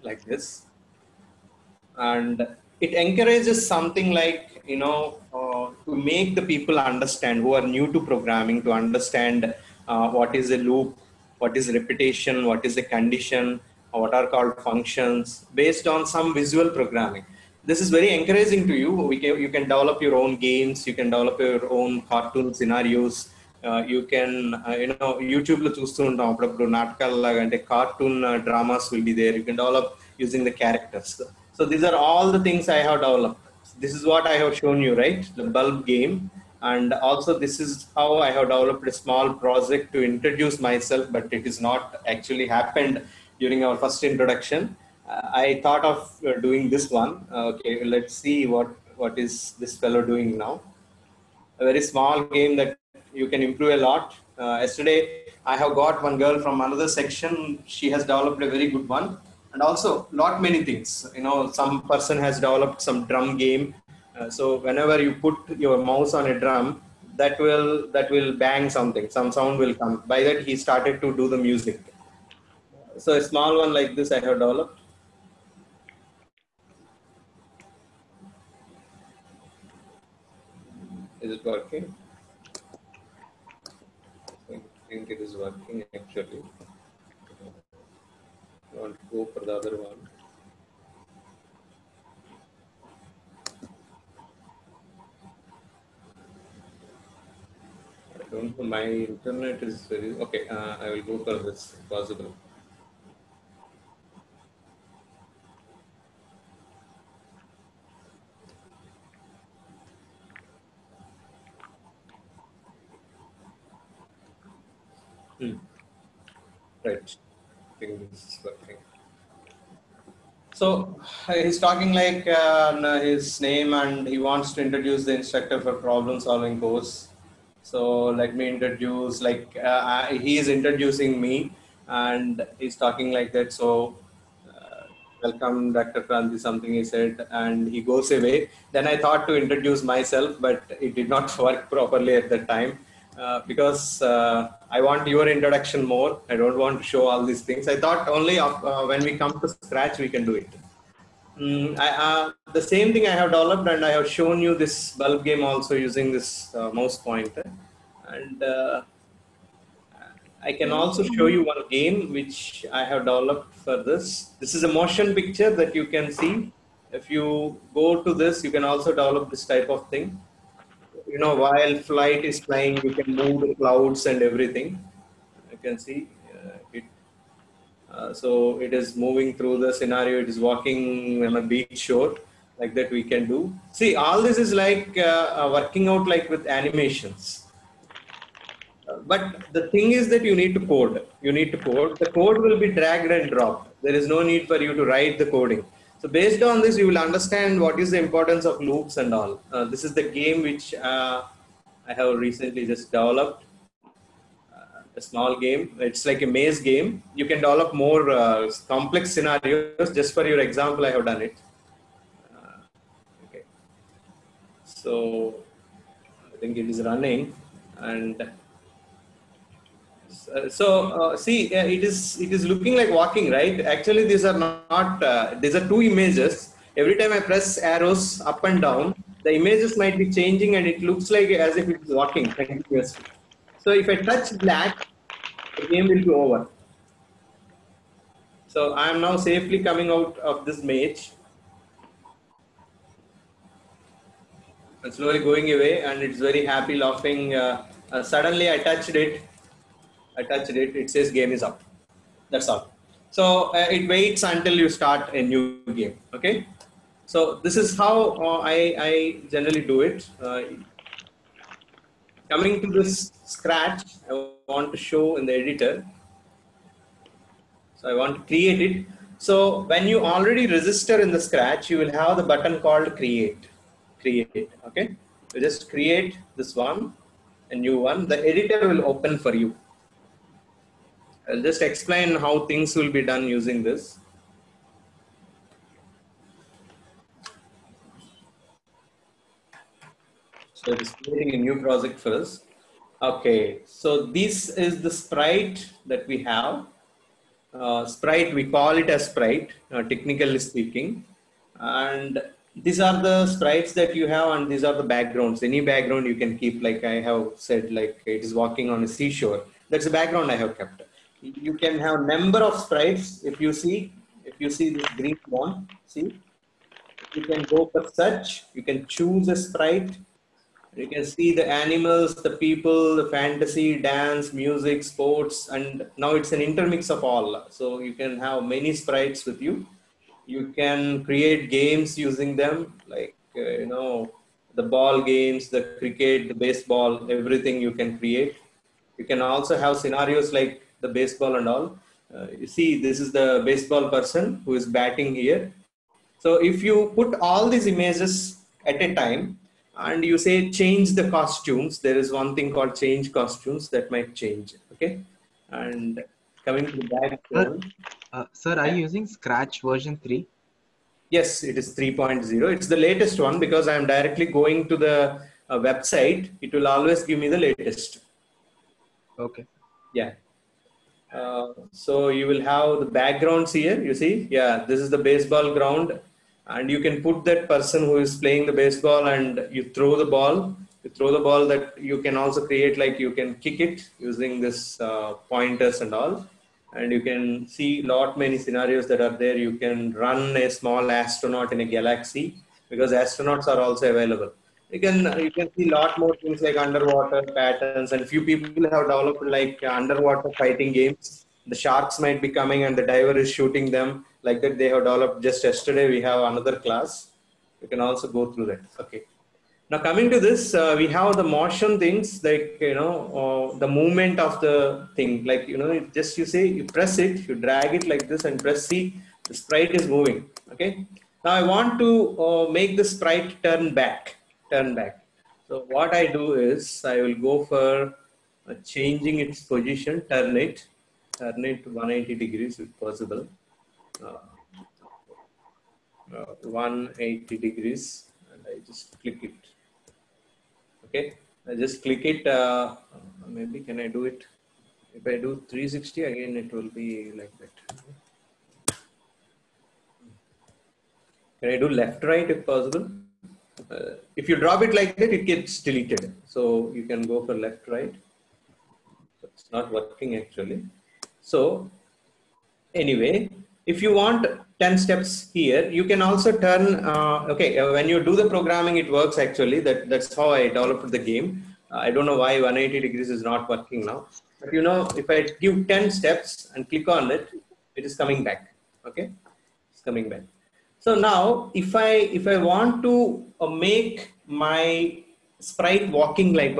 like this. And it encourages something like, to make the people understand who are new to programming, to understand what is a loop, what is repetition, what is a condition, what are called functions, based on some visual programming. This is very encouraging to you. You can develop your own games, you can develop your own cartoon scenarios. You can, YouTube లో చూస్తూ ఉంటాం అప్పుడప్పుడు నాటకాల లాగా అంటే cartoon dramas will be there. You can develop using the characters. So these are all the things I have developed. This is what I have shown you, right? The bulb game. And also this is how I have developed a small project to introduce myself, but it is not actually happened during our first introduction. I thought of doing this one. Okay, let's see what is this fellow doing now. A very small game that you can improve a lot. Yesterday, I have got one girl from another section. She has developed a very good one. And also, lot many things. Some person has developed some drum game. So whenever you put your mouse on a drum, that will bang something. Some sound will come. By that, he started to do the music. So a small one like this I have developed. Is it working? I think it is working actually. I want to go for the other one. I don't know, my internet is very okay. I will go for this if possible. Right. I think this is working. So he's talking like his name, and he wants to introduce the instructor for problem solving course. So let me introduce, like he is introducing me and he's talking like that. So welcome Dr. Kranti, something he said, and he goes away. Then I thought to introduce myself, but it did not work properly at that time. Because I want your introduction more. I don't want to show all these things. I thought only when we come to Scratch, we can do it. The same thing I have developed, and I have shown you this bulb game also using this mouse pointer. And I can also show you one game which I have developed for this. This is a motion picture that you can see. If you go to this, you can also develop this type of thing. While flight is flying, you can move the clouds and everything. You can see it. So it is moving through the scenario. It is walking on a beach shore. like that we can do. See, all this is like working out like with animations. But the thing is that you need to code. You need to code. The code will be dragged and dropped. There is no need for you to write the coding. So based on this, you will understand what is the importance of loops and all. This is the game which I have recently just developed. A small game. It's like a maze game. You can develop more complex scenarios. Just for your example, I have done it. Okay. So I think it is running, and see, it is looking like walking, right? Actually, these are not. These are two images. Every time I press arrows up and down, the images might be changing, and it looks like as if it's walking continuously. So if I touch black, the game will be over. So I am now safely coming out of this maze and slowly going away, and it's very happy laughing. Suddenly I touched it. It says game is up. That's all. So it waits until you start a new game. Okay. So this is how I generally do it. Coming to this scratch, I want to show in the editor. So I want to create it. So when you already register in the scratch, you will have the button called create. Okay. So just create this one, a new one. The editor will open for you. I'll just explain how things will be done using this. So it is creating a new project for us. Okay, so this is the sprite that we have. Sprite, we call it as sprite, technically speaking. And these are the sprites that you have, and these are the backgrounds. Any background you can keep, like I have said, like it is walking on a seashore. That's the background I have kept. You can have number of sprites. If you see this green one, see, you can go for search. You can choose a sprite. You can see the animals, the people, the fantasy, dance, music, sports, and now it's an intermix of all. So you can have many sprites with you. You can create games using them, like the ball games, the cricket, the baseball, everything you can create. You can also have scenarios like the baseball and all. You see, this is the baseball person who is batting here. So if you put all these images at a time and you say change the costumes, there is one thing called change costumes that might change. Okay. And coming to the background. Sir, are you using Scratch version 3? Yes, it is 3.0. It's the latest one because I am directly going to the website. It will always give me the latest. Okay. Yeah. So you will have the backgrounds here. You see, yeah, this is the baseball ground, and you can put that person who is playing the baseball, and you throw the ball. You throw the ball. That you can also create, like you can kick it using this pointers and all, and you can see many scenarios that are there. You can run a small astronaut in a galaxy because astronauts are also available. You can see lot more things like underwater patterns, and few people have developed like underwater fighting games. The sharks might be coming and the diver is shooting them, like that they have developed. Just yesterday we have another class. You can also go through that. Okay. Now coming to this, we have the motion things, like the movement of the thing, like just you say you press it, you drag it like this and press C, the sprite is moving. Okay. Now I want to make the sprite turn back. So what I do is I will go for changing its position, turn it 180 degrees if possible. 180 degrees, and I just click it. Okay, I just click it. Maybe can I do it? If I do 360 again, it will be like that. Can I do left right if possible? If you drop it like that, it gets deleted. So you can go for left right. It's not working actually. So anyway, if you want 10 steps here, you can also turn. When you do the programming, it works actually. That's how I developed the game. I don't know why 180 degrees is not working now. But if I give 10 steps and click on it, it is coming back. Okay, it's coming back. So now if I want to make my sprite walking like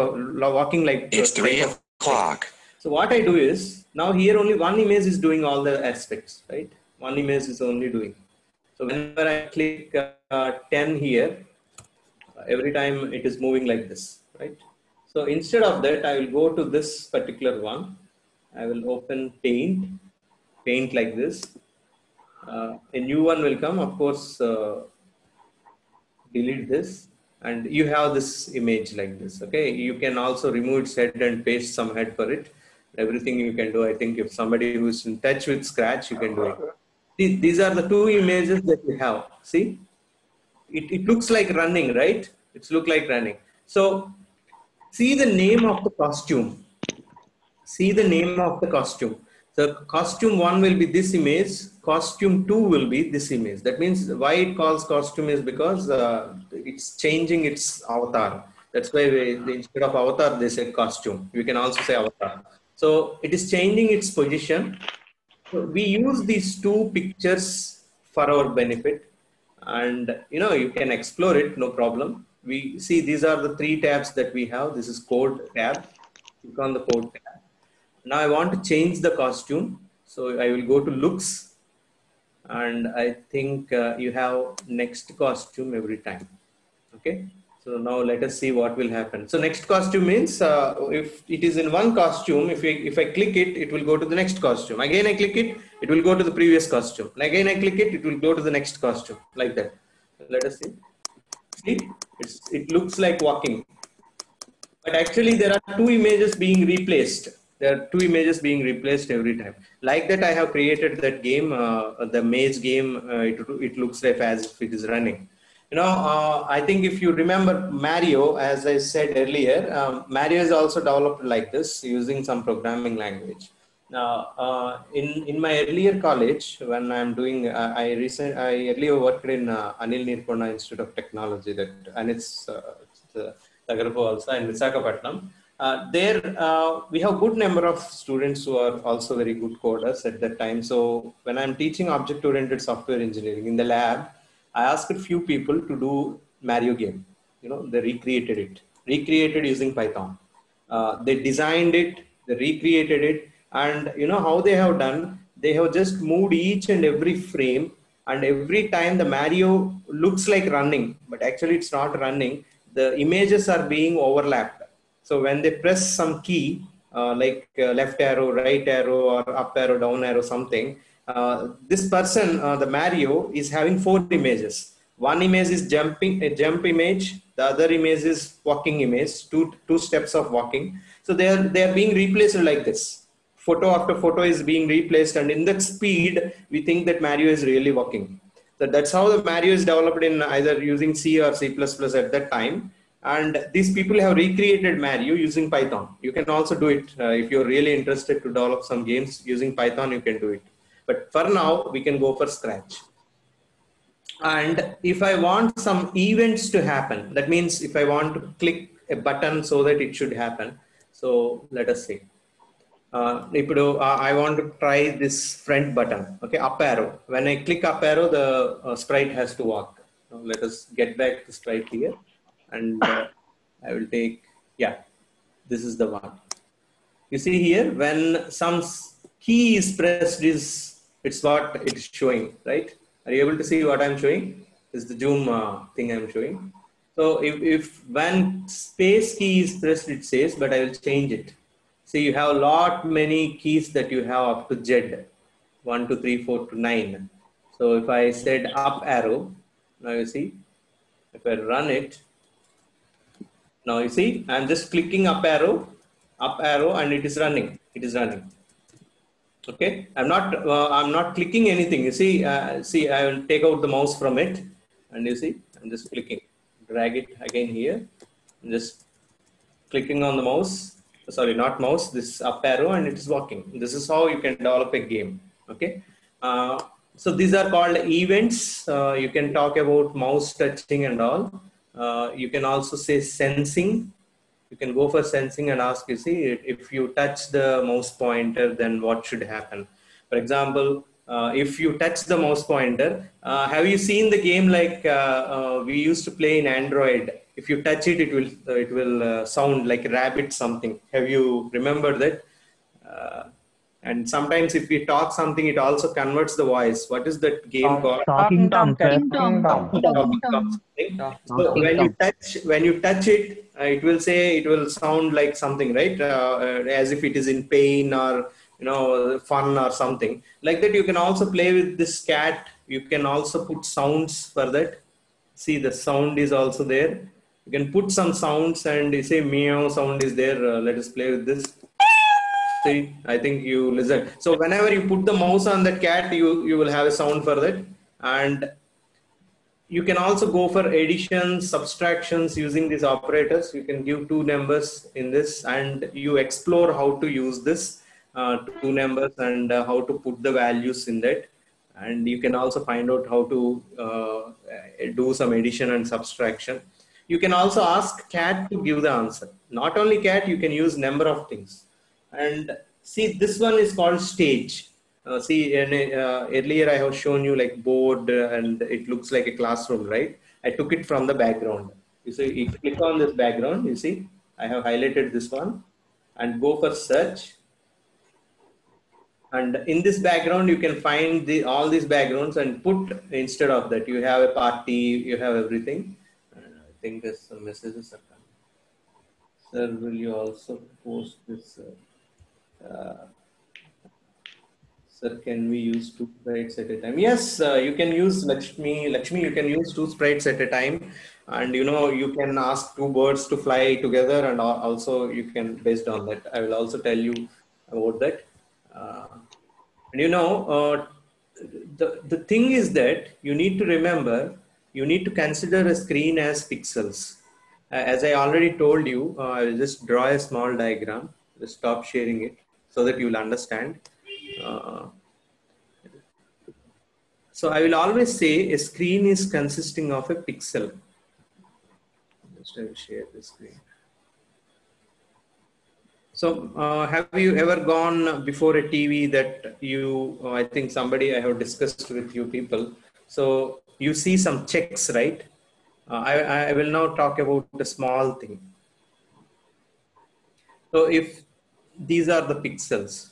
It's 3 o'clock. so what I do is, now here only one image is doing all the aspects, right? One image is only doing. So whenever I click 10 here, every time it is moving like this, right? So instead of that, I will go to this particular one. I will open paint like this. A new one will come, of course, delete this, and you have this image like this. Okay, you can also remove its head and paste some head for it. Everything you can do. I think if somebody who's in touch with Scratch, you can do it. These are the two images that you have. See, it looks like running, right? It's look like running. So see the name of the costume. See the name of the costume. The costume 1 will be this image. Costume 2 will be this image. That means why it calls costume is because it's changing its avatar. That's why instead of avatar, they said costume. You can also say avatar. So it is changing its position. So we use these two pictures for our benefit, and you can explore it, no problem. We see these are the 3 tabs that we have. This is code tab. Click on the code tab. Now I want to change the costume. So I will go to looks, and I think you have next costume every time. Okay. So now let us see what will happen. So next costume means if it is in one costume, if I click it, it will go to the next costume. Again I click it, it will go to the previous costume. And again I click it, it will go to the next costume, like that. Let us see. See, it looks like walking. But actually there are 2 images being replaced. There are 2 images being replaced every time. Like that I have created that game, the maze game. It looks like as if it is running. I think if you remember Mario, as I said earlier, Mario is also developed like this using some programming language. Now, in my earlier college, when I'm doing, I earlier worked in Anil Nirpona Institute of Technology, and it's Nagarpo also, in Visakhapatnam. There, we have good number of students who are also very good coders at that time. So when I'm teaching object-oriented software engineering in the lab, I asked a few people to do Mario game. They recreated using Python. They designed it, they recreated it, and how they have done? They have just moved each and every frame, and every time the Mario looks like running, but actually it's not running. The images are being overlapped. So when they press some key, like left arrow, right arrow, or up arrow, down arrow, something, this person, the Mario, is having 4 images. One image is jumping, a jump image. The other image is walking image, two steps of walking. So they are being replaced like this. Photo after photo is being replaced, and in that speed, we think that Mario is really walking. So that's how the Mario is developed in either using C or C++ at that time. And these people have recreated Mario using Python. You can also do it if you're really interested to develop some games using Python. You can do it. But for now, we can go for Scratch. And if I want some events to happen, that means if I want to click a button so that it should happen. So let us see. I want to try this front button. Okay, up arrow. When I click up arrow, the sprite has to walk. Now let us get back the sprite here. And I will take, this is the one. You see here, when some key is pressed, it's what it's showing, right? Are you able to see what I'm showing? This is the zoom thing I'm showing. So if when space key is pressed, it says, but I will change it. See, you have a lot many keys that you have up to Z, 1, 2, 3, 4 to 9. So if I said up arrow, now you see, if I run it, now you see, I'm just clicking up arrow, and it is running. It is running. Okay, I'm not clicking anything. You see, see, I will take out the mouse from it, and you see, I'm just clicking. Drag it again here. I'm just clicking on the mouse. Sorry, not mouse. This up arrow, and it is walking. This is how you can develop a game. Okay. So these are called events. You can talk about mouse touching and all. You can also say sensing. You can go for sensing and ask, you see, if you touch the mouse pointer, then what should happen? For example, if you touch the mouse pointer, have you seen the game like we used to play in Android? If you touch it, it will sound like rabbit something. Have you remembered that? Uh, and sometimes if we talk something, it also converts the voice. What is that game called? Talking Tom, sir. Talking Tom something. So when you touch it, it will say, it will sound like something, right? As if it is in pain or fun or something like that. You can also play with this cat. You can also put sounds for that. See, the sound is also there. You can put some sounds and you say meow sound is there. Let us play with this. See, I think you listen. So whenever you put the mouse on that cat, you will have a sound for that. And you can also go for additions, subtractions using these operators. You can give two numbers in this, and you explore how to use this two numbers and how to put the values in that. And you can also find out how to do some addition and subtraction. You can also ask cat to give the answer. Not only cat, you can use number of things. And see, this one is called stage. Earlier I have shown you like board and it looks like a classroom, right? I took it from the background. You see, you click on this background, you see, I have highlighted this one and go for search. And in this background, you can find all these backgrounds and put instead of that, you have a party, you have everything. And I think there's some messages are coming. Sir, will you also post this? Sir, can we use two sprites at a time? Yes, you can use Lakshmi, you can use two sprites at a time. And you can ask two birds to fly together, and also you can, based on that, I will also tell you about that. The thing is that you need to remember, you need to consider a screen as pixels. As I already told you, I will just draw a small diagram. Just stop sharing it so that you will understand. So I will always say a screen is consisting of a pixel. Just I will share the screen. So have you ever gone before a TV that I think I have discussed with you people. So you see some checks, right? I will now talk about a small thing. So if these are the pixels,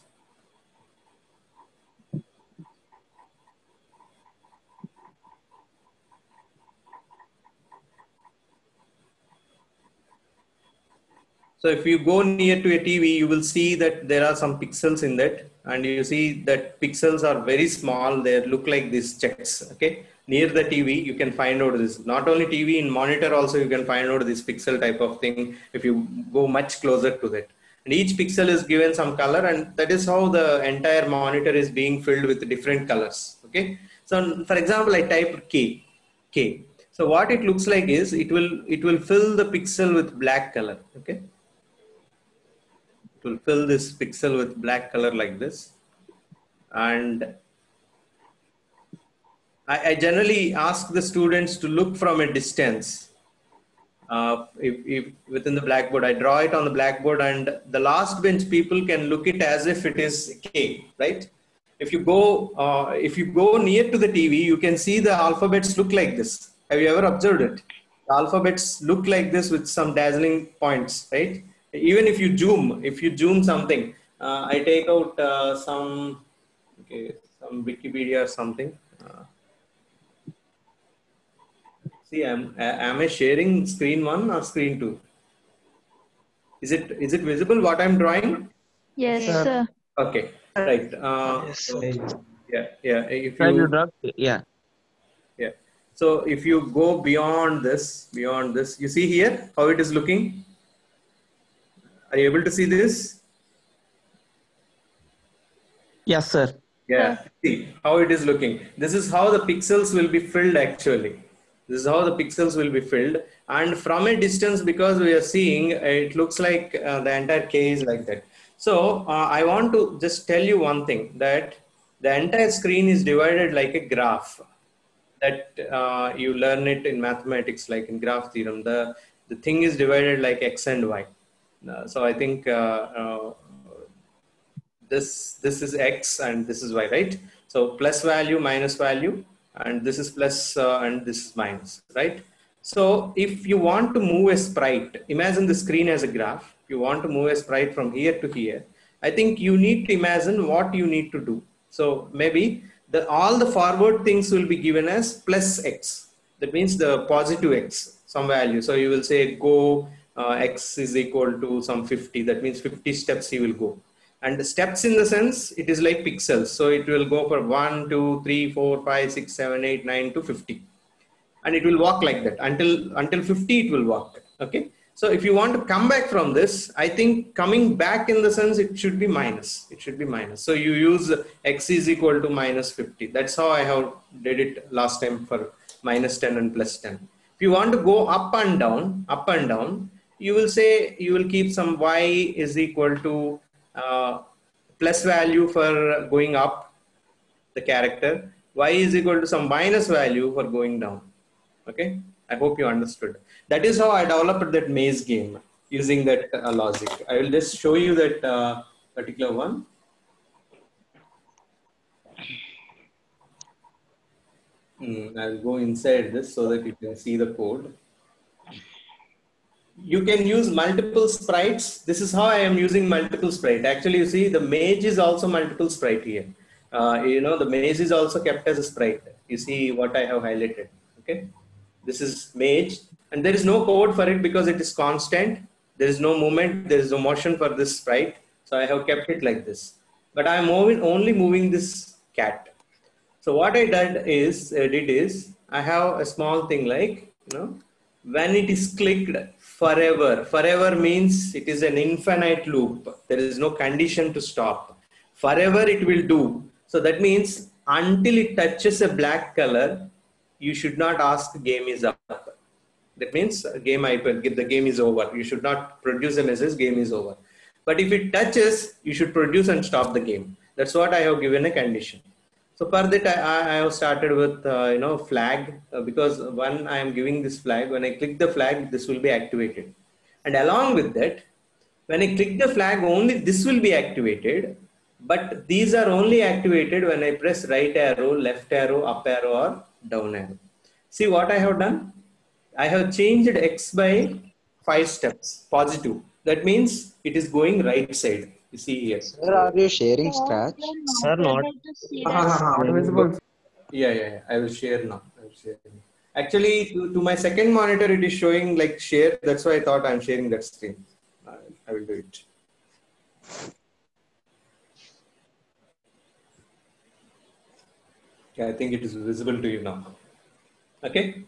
so if you go near to a TV, you will see that there are some pixels in that, and you see that pixels are very small. They look like these checks. Okay, near the TV, you can find out this. Not only TV, in monitor also you can find out this pixel type of thing if you go much closer to that. And each pixel is given some color, and that is how the entire monitor is being filled with different colors. Okay, so for example, I type K. So what it looks like is it will fill the pixel with black color. Okay. Will fill this pixel with black color like this. And I generally ask the students to look from a distance. If within the blackboard, I draw it on the blackboard, and the last bench people can look it as if it is K, right? If you go near to the TV, you can see the alphabets look like this. Have you ever observed it? The alphabets look like this with some dazzling points, right? Even if you zoom something, I take out some Wikipedia or something. See, am I sharing screen 1 or screen 2? Is it visible what I'm drawing? Yes, sir. Okay, right. Yeah. So if you go beyond this, you see here how it is looking. Are you able to see this? Yes, sir. Yeah. See how it is looking. This is how the pixels will be filled actually. This is how the pixels will be filled. And from a distance, because we are seeing, it looks like the entire K is like that. So I want to just tell you one thing, that the entire screen is divided like a graph. That you learn it in mathematics, like in graph theorem. The thing is divided like X and Y. So I think this is X and this is Y, right? So plus value, minus value, and this is plus and this is minus, right? So if you want to move a sprite, imagine the screen as a graph. If you want to move a sprite from here to here, I think you need to imagine what you need to do. So maybe all the forward things will be given as plus x. That means the positive x, some value. So you will say go x is equal to some 50. That means 50 steps he will go. And the steps in the sense, it is like pixels. So it will go for 1, 2, 3, 4, 5, 6, 7, 8, 9 to 50. And it will walk like that until 50 it will walk. Okay. So if you want to come back from this, I think coming back in the sense it should be minus. It should be minus. So you use x is equal to minus 50. That's how I have did it last time for minus 10 and plus 10. If you want to go up and down, you will say you will keep some y is equal to plus value for going up the character, y is equal to some minus value for going down. Okay, I hope you understood. That is how I developed that maze game using that logic. I will just show you that particular one. I'll go inside this so that you can see the code. You can use multiple sprites. This is how I am using multiple sprite. Actually, you see the maze is also multiple sprite here. The maze is also kept as a sprite. You see what I have highlighted. Okay. This is maze, and there is no code for it because it is constant. There is no movement, there is no motion for this sprite. So I have kept it like this. But I am only moving this cat. So what I did is I have a small thing like, when it is clicked forever. Forever means it is an infinite loop. There is no condition to stop. Forever it will do. So that means until it touches a black color, you should not ask game is up. That means the game is over. You should not produce a message, game is over. But if it touches, you should produce and stop the game. That's what I have given a condition. So for that, I have started with flag because when I am giving this flag, when I click the flag, this will be activated. And along with that, when I click the flag, only this will be activated. But these are only activated when I press right arrow, left arrow, up arrow, or down arrow. See what I have done? I have changed x by 5 steps, positive. That means it is going right side. You see here. Sir, are you sharing Scratch? Sir, not visible. Yeah. I will share now. Actually, to my second monitor, it is showing like share. That's why I thought I'm sharing that screen. I will do it. Okay, I think it is visible to you now. Okay.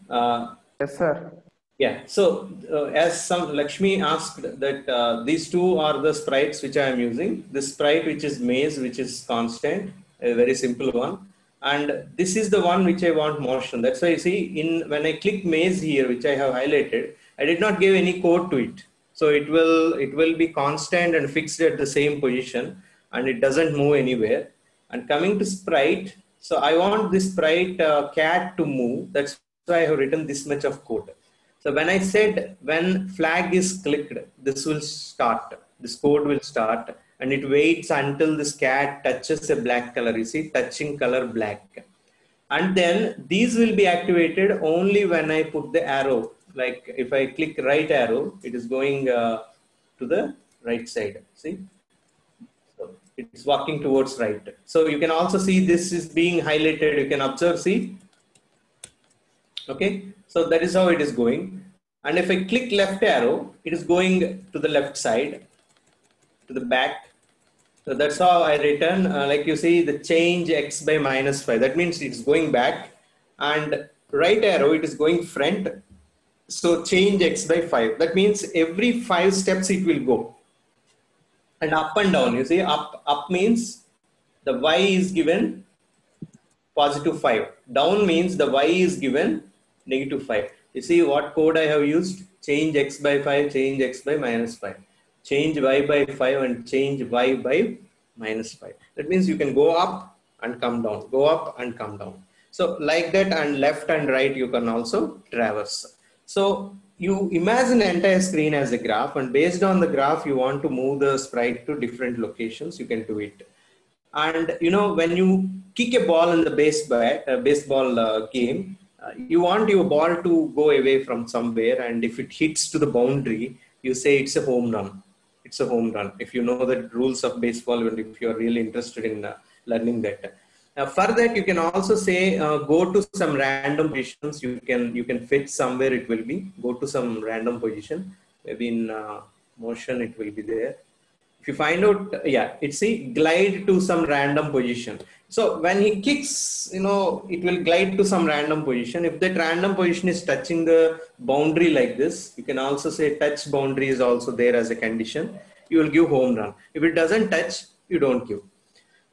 Yes, sir. Yeah. So as some Lakshmi asked that these two are the sprites which I am using. This sprite which is maze, which is constant, a very simple one, and this is the one which I want motion. That's why you see when I click maze here, which I have highlighted, I did not give any code to it. So it will be constant and fixed at the same position, and it doesn't move anywhere. And coming to sprite, so I want this sprite cat to move. That's why I have written this much of code. So when I said when flag is clicked, this will start. This code will start, and it waits until this cat touches a black color. You see, touching color black. And then these will be activated only when I put the arrow. Like if I click right arrow, it is going to the right side. See? So it's walking towards right. So you can also see this is being highlighted. You can observe, see? Okay. So that is how it is going. And if I click left arrow, it is going to the left side, to the back. So that's how I return, like you see, the change x by -5. That means it's going back. And right arrow, it is going front. So change x by 5. That means every 5 steps it will go. And up and down, you see, up means the y is given +5. Down means the y is given -5. You see what code I have used? Change x by 5, change x by -5. Change y by 5 and change y by -5. That means you can go up and come down, go up and come down. So like that, and left and right you can also traverse. So you imagine the entire screen as a graph, and based on the graph you want to move the sprite to different locations, you can do it. And you know, when you kick a ball in the baseball game, you want your ball to go away from somewhere, and if it hits to the boundary, you say it's a home run. It's a home run. If you know the rules of baseball, and if you are really interested in learning that. For that, you can also say go to some random positions. You can fit somewhere. It will be go to some random position. Maybe in motion it will be there. If you find out, yeah, it's a glide to some random position. So when he kicks, you know, it will glide to some random position. If that random position is touching the boundary like this, you can also say touch boundary is also there as a condition. You will give home run. If it doesn't touch, you don't give.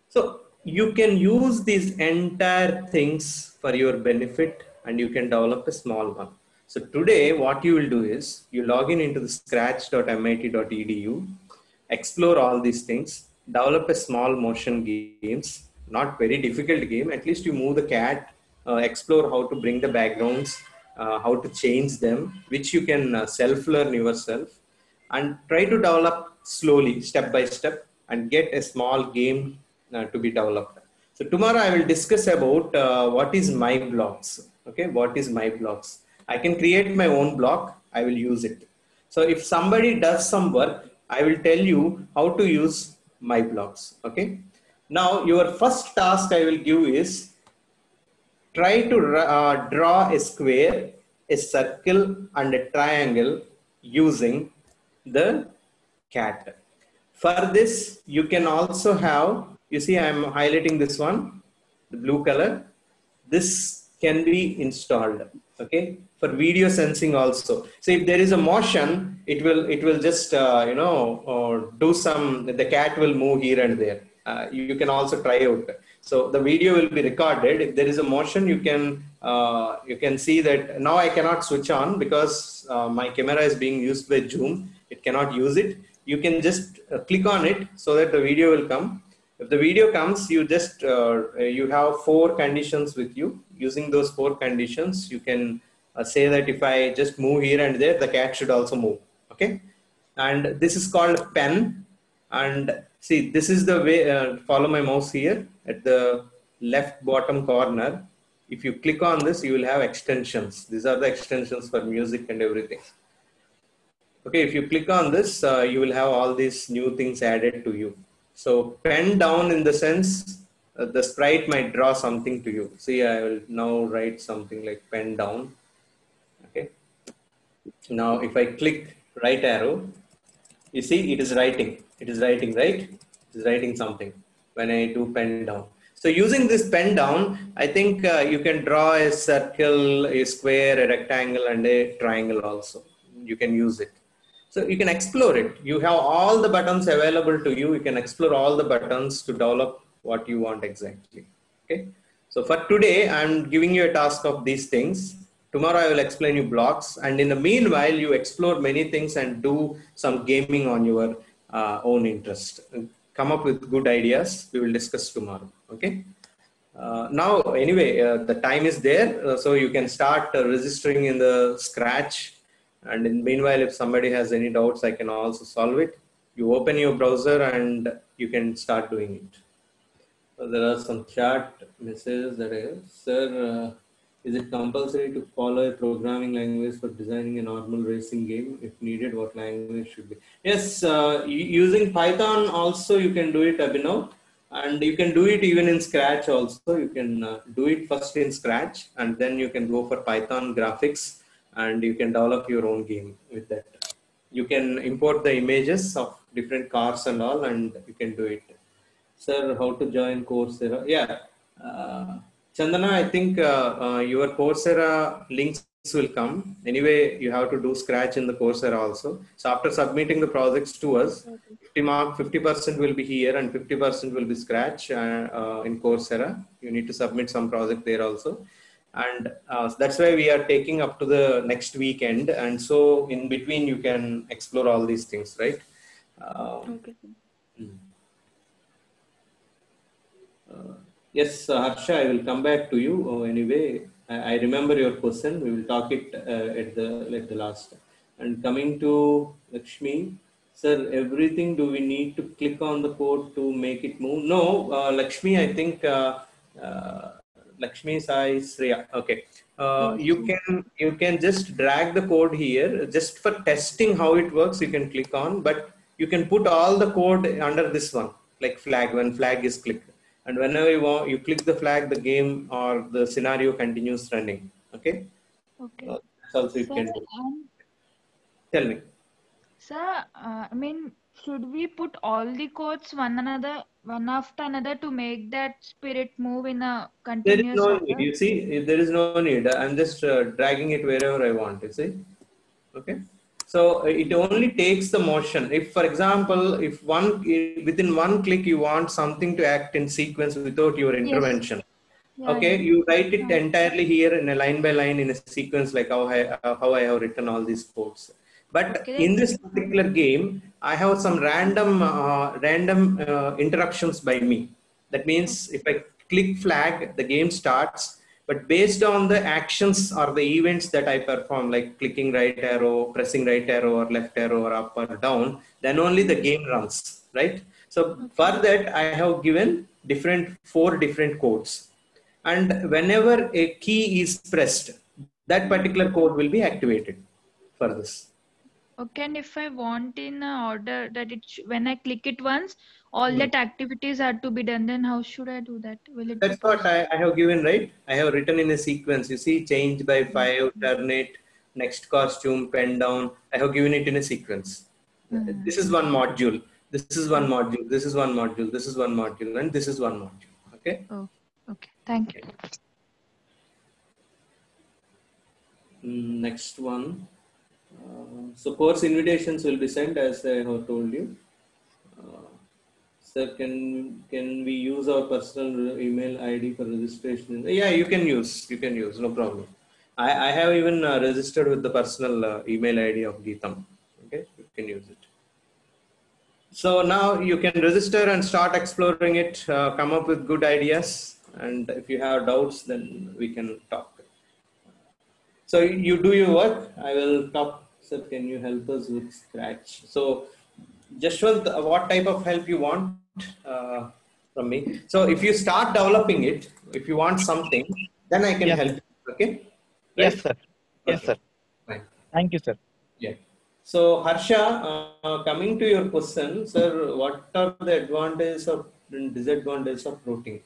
So you can use these entire things for your benefit, and you can develop a small one. So today what you will do is you log in into the scratch.mit.edu, explore all these things, develop a small motion games, not very difficult game. At least you move the cat, explore how to bring the backgrounds, how to change them, which you can self-learn yourself, and try to develop slowly, step by step, and get a small game to be developed. So tomorrow I will discuss about what is my blocks. Okay, what is my blocks? I can create my own block. I will use it. So if somebody does some work, I will tell you how to use my blocks. Okay. Now your first task I will give is try to draw a square, a circle, and a triangle using the cat. For this, you can also have, you see I am highlighting this one, the blue color. This can be installed, okay, for video sensing also. So if there is a motion, it will just do some, the cat will move here and there. You can also try out. So the video will be recorded. If there is a motion, you can see that. Now I cannot switch on because my camera is being used by Zoom. It cannot use it. You can just click on it so that the video will come. If the video comes, you just you have 4 conditions with you. Using those 4 conditions, you can say that if I just move here and there, the cat should also move. Okay, and this is called pen. And see, this is the way. Follow my mouse here at the left bottom corner. If you click on this, you will have extensions. These are the extensions for music and everything. Okay, if you click on this, you will have all these new things added to you. So pen down in the sense the sprite might draw something to you. See, I will now write something like pen down. Okay. Now if I click right arrow, you see it is writing. It is writing, right? It is writing something when I do pen down. So using this pen down, I think you can draw a circle, a square, a rectangle, and a triangle also. You can use it. So you can explore it. You have all the buttons available to you. You can explore all the buttons to develop what you want exactly. Okay. So for today, I'm giving you a task of these things. Tomorrow I will explain you blocks. And in the meanwhile, you explore many things and do some gaming on your own interest. Come up with good ideas. We will discuss tomorrow. Okay. Now, anyway, the time is there. So you can start registering in the Scratch. And in meanwhile, if somebody has any doubts, I can also solve it. You open your browser and you can start doing it. So there are some chat messages that is, sir, is it compulsory to follow a programming language for designing a normal racing game? If needed, what language should be? Yes, using Python also you can do it, Abhinav. And you can do it even in Scratch also. You can do it first in Scratch, and then you can go for Python graphics. And you can develop your own game with that. You can import the images of different cars and all, and you can do it. Sir, how to join Coursera? Yeah. Chandana, I think your Coursera links will come. Anyway, you have to do Scratch in the Coursera also. So after submitting the projects to us, 50% will be here and 50% will be Scratch in Coursera. You need to submit some project there also. And that's why we are taking up to the next weekend. And so in between, you can explore all these things, right? Okay. Yes, Harsha, I will come back to you. Anyway, I remember your question. We will talk it at the last. And coming to Lakshmi, Sir, everything do we need to click on the code to make it move? No, Lakshmi, I think uh, Lakshmi Sai Sriya. Okay, you can just drag the code here just for testing how it works. You can click on, but you can put all the code under this one, like flag. When flag is clicked, and whenever you want, you click the flag, the game or the scenario continues running. Okay, Okay. that's also you Sir, can do. and Tell me. sir, I mean, should we put all the codes one after another to make that spirit move in a There is continuous no need. order? You see, there is no need. I'm just dragging it wherever I want. You see, okay. So it only takes the motion. If, for example, if within one click you want something to act in sequence without your Yes. intervention, Yeah, okay, yeah. you write it Uh, entirely here in a line by line in a sequence, like how I have written all these codes. But okay. in this particular game, I have some random interruptions by me. That means if I click flag, the game starts. But based on the actions or the events that I perform, like clicking right arrow, pressing right arrow or left arrow or up or down, then only the game runs, right? So for that, I have given four different codes. And whenever a key is pressed, that particular code will be activated for this. Okay, and if I want in a order that when I click it once, all Hmm. that activities are to be done, then how should I do that? Will it be That's what possible? I have given, right? I have written in a sequence. You see, change by 5, ternate, next costume, pen down. I have given it in a sequence. This is one module. This is one module. This is one module. This is one module. And this is one module. Okay? Oh, okay. Thank you. Next one. So course invitations will be sent as I have told you. Sir, can we use our personal email ID for registration? Yeah, you can use. You can use. No problem. I have even registered with the personal email ID of Geetam. Okay, you can use it. So now you can register and start exploring it. Come up with good ideas, and if you have doubts, then we can talk. So you do your work. I will talk. Sir, can you help us with Scratch? So, Jashwant, what type of help you want from me? So if you start developing it, if you want something, then I can Yes. help you. Okay? Yes, Right? sir. Yes, Okay. sir. Fine. Thank you, sir. Yeah. So Harsha, coming to your question, sir, what are the advantages and disadvantages of routing?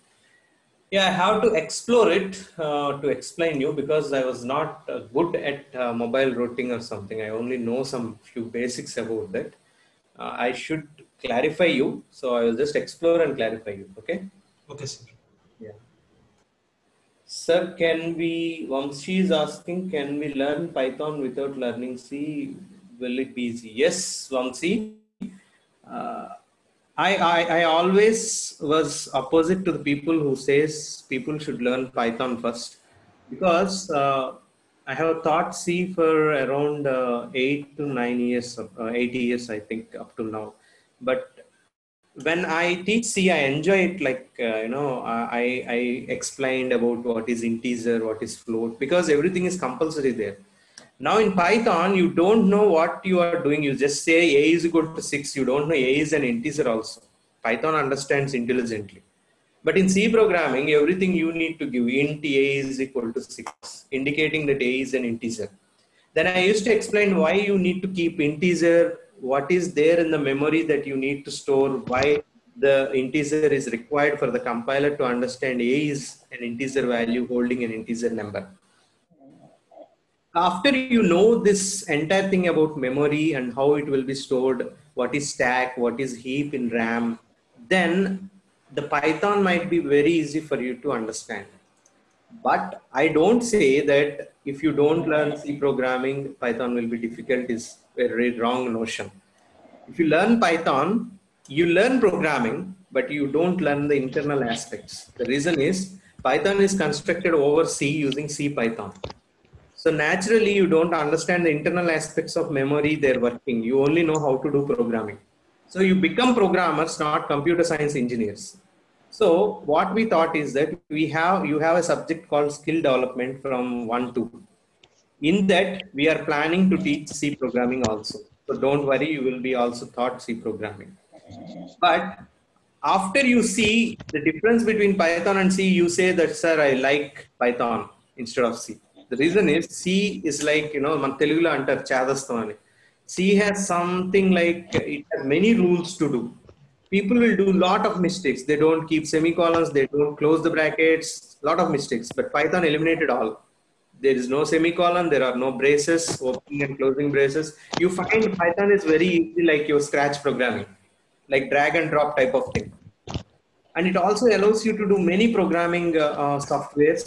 Yeah, I have to explore it to explain you, because I was not good at mobile routing or something. I only know some few basics about that. I should clarify you, so I will just explore and clarify you. Okay? Okay, sir. Yeah. Sir, Vamshi is asking, can we learn Python without learning C? Will it be easy? Yes, Vamshi. Uh, I always was opposite to the people who says people should learn Python first, because I have taught C for around 8 to 9 years, 8 years I think up to now. But when I teach C, I enjoy it. Like I explained about what is integer, what is float, because everything is compulsory there. Now in Python, you don't know what you are doing. You just say a is equal to 6. You don't know a is an integer also. Python understands intelligently. But in C programming, everything you need to give int a is equal to 6, indicating that a is an integer. Then I used to explain why you need to keep integer, what is there in the memory that you need to store, why the integer is required for the compiler to understand a is an integer value holding an integer number. After you know this entire thing about memory and how it will be stored, what is stack, what is heap in RAM, then the Python might be very easy for you to understand. But I don't say that if you don't learn C programming, Python will be difficult, is a very wrong notion. If you learn Python, you learn programming, but you don't learn the internal aspects. The reason is Python is constructed over C using C Python. So naturally, you don't understand the internal aspects of memory, they're working. You only know how to do programming. So you become programmers, not computer science engineers. So what we thought is that you have a subject called skill development from 1 to. In that, we are planning to teach C programming also. So don't worry, you will be also taught C programming. But after you see the difference between Python and C, you say that, sir, I like Python instead of C. The reason is C is like, మన తెలుగులో అంటారు చేదస్తం అని. C has something like, it has many rules to do. People will do lot of mistakes. They don't keep semicolons, they don't close the brackets, lot of mistakes. But Python eliminated all. There is no semicolon, there are no braces, opening and closing braces. You find Python is very easy, like your scratch programming, like drag and drop type of thing. And it also allows you to do many programming softwares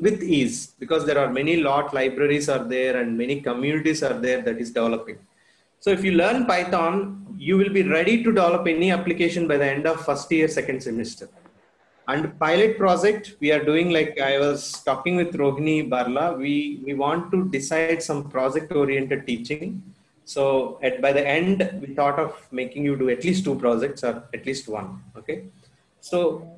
with ease, because there are many lot libraries are there and many communities are there that is developing. So if you learn Python, you will be ready to develop any application by the end of first year, second semester. And pilot project we are doing, like I was talking with Rohini Barla, we want to decide some project oriented teaching. So by the end, we thought of making you do at least 2 projects or at least 1. Okay. So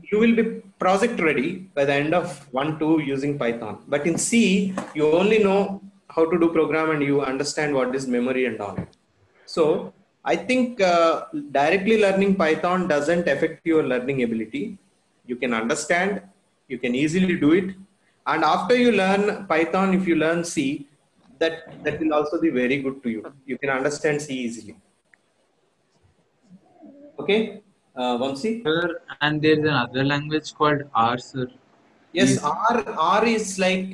you will be project ready by the end of 1-2 using Python. But in C, you only know how to do program and you understand what is memory and all. So I think directly learning Python doesn't affect your learning ability. You can understand, you can easily do it. And after you learn Python, if you learn C, that will also be very good to you. You can understand C easily. Okay, Vamsi? Sir, and there is another language called R, sir. Yes, Is- R is like,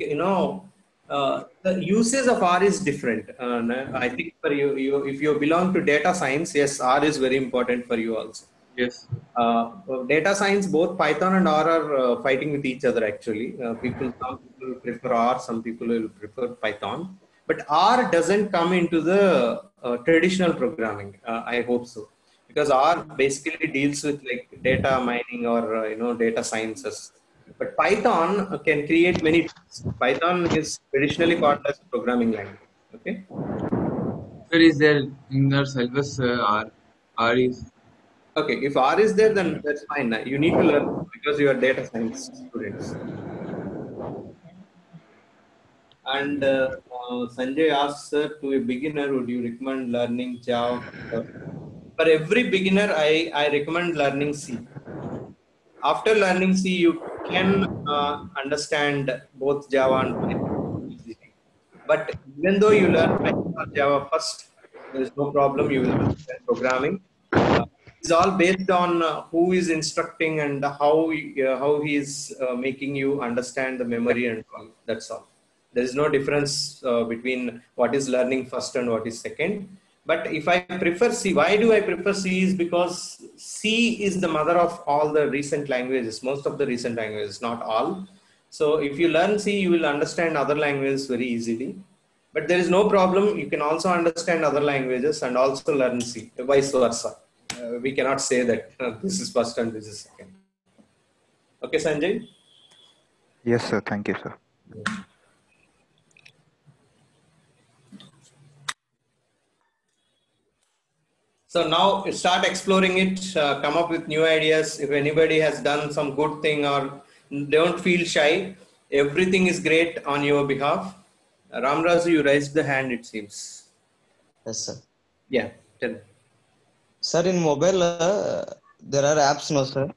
the uses of R is different. I think for you, if you belong to data science, yes, R is very important for you also. Yes. Data science, both Python and R are fighting with each other actually. Some people prefer R, some people will prefer Python. But R doesn't come into the traditional programming. I hope so. Because R basically deals with like data mining or, data sciences. But Python can create many things. Python is traditionally called as programming language. Okay. Sir, is there in the syllabus R is? Okay, if R is there, then that's fine. You need to learn because you are data science students. And Sanjay asks, sir, to a beginner, would you recommend learning Java? For every beginner, I recommend learning C. After learning C, you can understand both Java and Python easily. But even though you learn Python or Java first, there is no problem. You will understand programming. It's all based on who is instructing and how he is making you understand the memory and all. That's all. There is no difference between what is learning first and what is second. But if I prefer C, why do I prefer C? Is because C is the mother of all the recent languages, most of the recent languages, not all. So if you learn C, you will understand other languages very easily. But there is no problem. You can also understand other languages and also learn C, vice versa. We cannot say that this is first and this is second. Okay, Sanjay? Yes, sir. Thank you, sir. So now start exploring it, come up with new ideas. If anybody has done some good thing, or don't feel shy, everything is great on your behalf. Ramrazu, you raised the hand, it seems. Yes, sir. Yeah, tell me. Sir, in mobile, there are apps, no, sir?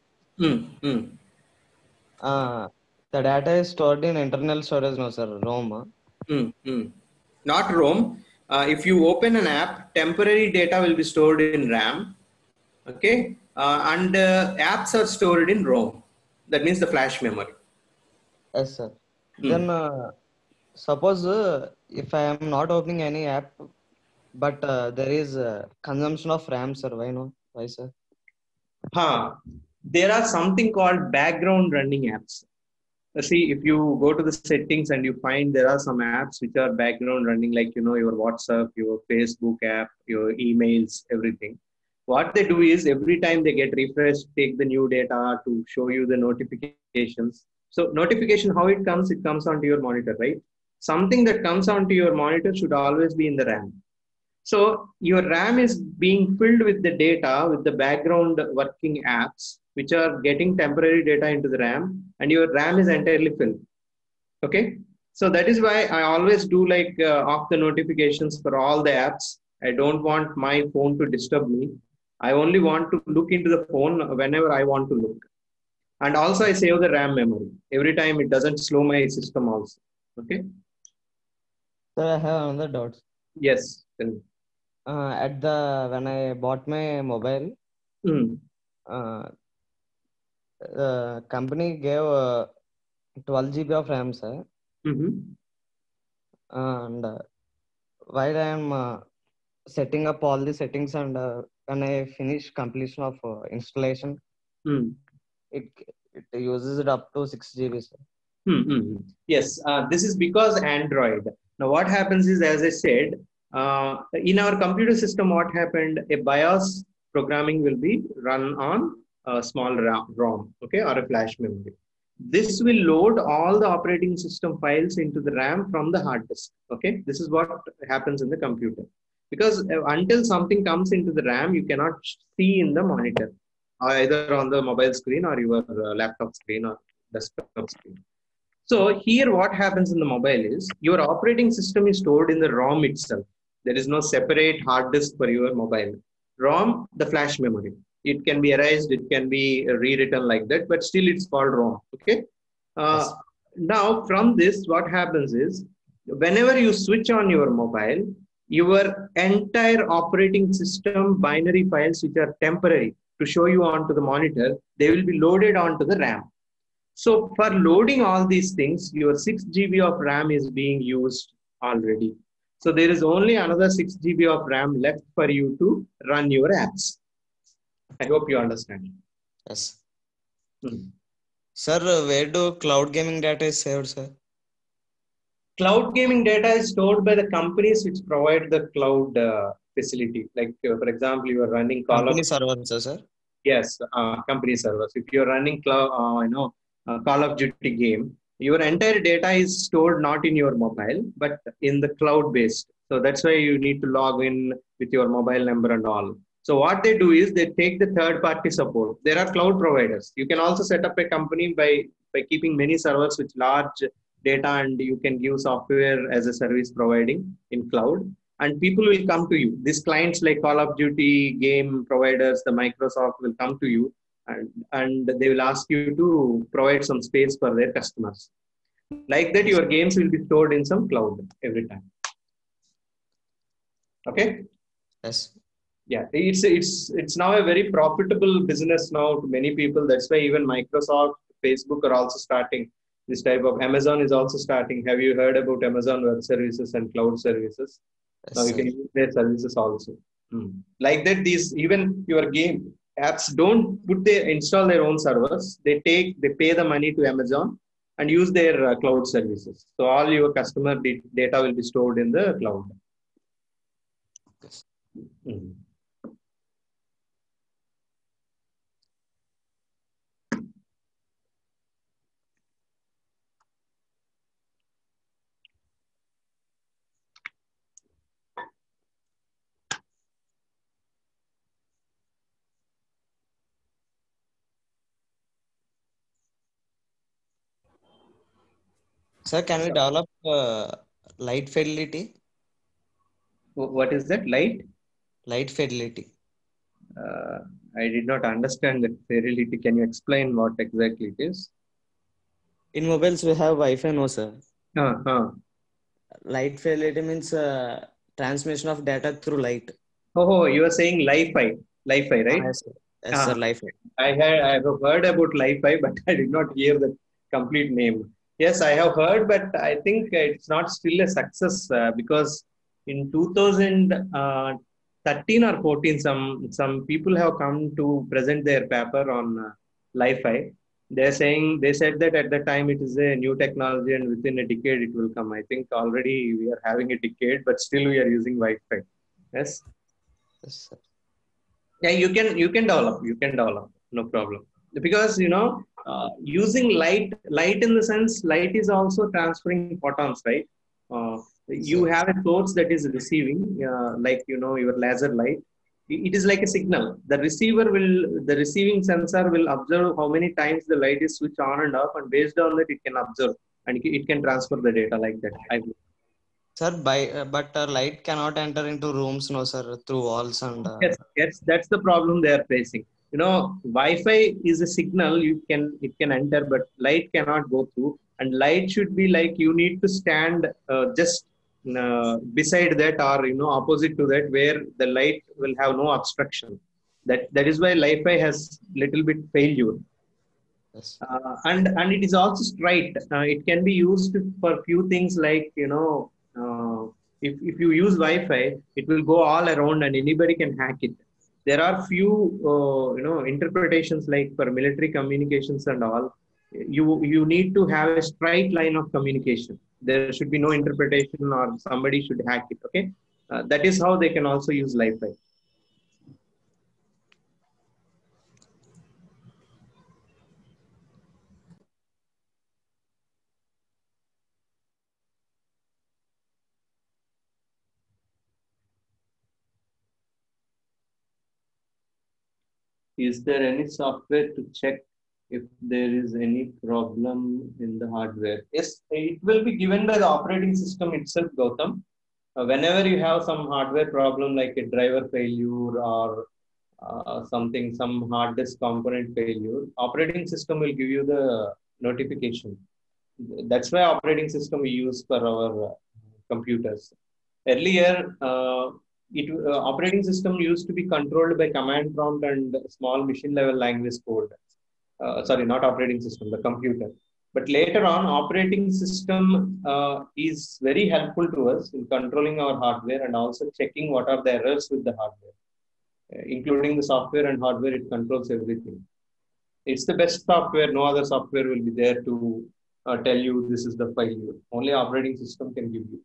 The data is stored in internal storage, no, sir? ROM. Not ROM. If you open an app, temporary data will be stored in RAM. Okay. And apps are stored in ROM. That means the flash memory. Yes, sir. Then, suppose if I am not opening any app, but there is consumption of RAM, sir. Why no? Why, sir? There are something called background running apps. See, if you go to the settings and you find there are some apps which are background running, like, your WhatsApp, your Facebook app, your emails, everything. What they do is every time they get refreshed, take the new data to show you the notifications. So notification, how it comes onto your monitor, right? Something that comes onto your monitor should always be in the RAM. So your RAM is being filled with the data, with the background working apps, which are getting temporary data into the RAM, and your RAM is entirely filled. Okay. So that is why I always do like off the notifications for all the apps, I don't want my phone to disturb me. I only want to look into the phone whenever I want to look. And also I save the RAM memory. Every time it doesn't slow my system also. Okay. Sir, I have another doubt. Yes. When I bought my mobile, Mm. the company gave 12 GB of RAM, sir. Mm-hmm. And while I am setting up all the settings and when I finish completion of installation, Mm. it uses it up to 6 GB, sir. Mm-hmm. Yes, this is because Android. Now, what happens is, as I said, in our computer system, what happened? A BIOS programming will be run on a small ROM, okay, or a flash memory. This will load all the operating system files into the RAM from the hard disk. Okay, this is what happens in the computer. Because until something comes into the RAM, you cannot see in the monitor, either on the mobile screen or your laptop screen or desktop screen. So here what happens in the mobile is your operating system is stored in the ROM itself. There is no separate hard disk for your mobile. ROM, the flash memory. It can be erased, it can be rewritten like that, but still it's called ROM. Okay. Yes. Now from this, what happens is whenever you switch on your mobile, your entire operating system binary files, which are temporary to show you onto the monitor, they will be loaded onto the RAM. So for loading all these things, your 6 GB of RAM is being used already. So there is only another 6 GB of RAM left for you to run your apps. I hope you understand. Yes. Hmm. Sir, where do cloud gaming data is saved, sir? Cloud gaming data is stored by the companies which provide the cloud facility. Like, for example, you are running Company servers, sir? Yes, company servers. If you're running Call of Duty game, your entire data is stored not in your mobile, but in the cloud based. So that's why you need to log in with your mobile number and all. So what they do is they take the third party support. There are cloud providers. You can also set up a company by keeping many servers with large data, and you can give software as a service providing in cloud, and people will come to you. These clients like Call of Duty game providers, the Microsoft will come to you, and they will ask you to provide some space for their customers. Like that, your games will be stored in some cloud every time. Okay. Yes. Yeah, it's now a very profitable business now to many people. That's why even Microsoft, Facebook are also starting this type of. Amazon is also starting. Have you heard about Amazon Web Services and cloud services? Yes, Now you can use their services also. Like that, these even your game apps don't install their own servers. They pay the money to Amazon and use their cloud services. So all your customer data will be stored in the cloud. Yes. Mm. Sir, can we develop light fidelity? What is that? Light fidelity. I did not understand that fidelity. Can you explain what exactly it is? In mobiles, we have Wi-Fi, no, sir. Light fidelity means transmission of data through light. Oh, you are saying Li-Fi, right? Yes, sir. Yes, sir, Wi-Fi. I have heard about Li-Fi, but I did not hear the complete name. Yes, I have heard, but I think it's not still a success because in 2013 or 14, some people have come to present their paper on Li-Fi. They said that at the time it is a new technology and within a decade it will come. I think already we are having a decade, but still we are using Wi-Fi. Yes. Yes, sir. Yeah, you can develop, no problem, because using light in the sense, light is also transferring photons, right? You have a source that is receiving, like your laser light. It is like a signal. The receiving sensor will observe how many times the light is switched on and off, and based on that it can observe and it can transfer the data like that. Sir, but light cannot enter into rooms, no, sir, through walls and. Yes, that's the problem they are facing. Wi-Fi is a signal it can enter, but light cannot go through. And light should be like you need to stand just beside that, or opposite to that, where the light will have no obstruction. That is why Wi-Fi has little bit failure. Yes. And it is also straight. It can be used for few things like if you use Wi-Fi, it will go all around and anybody can hack it. There are few interpretations like for military communications and all. You need to have a straight line of communication. There should be no interpretation or somebody should hack it. Okay, that is how they can also use Wi-Fi. Is there any software to check if there is any problem in the hardware? Yes, it will be given by the operating system itself, Gautam. Whenever you have some hardware problem like a driver failure or some hard disk component failure, operating system will give you the notification. That's why operating system we use for our computers. Earlier, operating system used to be controlled by command prompt and small machine level language code. Sorry, not operating system, the computer. But later on, operating system is very helpful to us in controlling our hardware and also checking what are the errors with the hardware. Including the software and hardware, it controls everything. It's the best software. No other software will be there to tell you this is the failure. Only operating system can give you.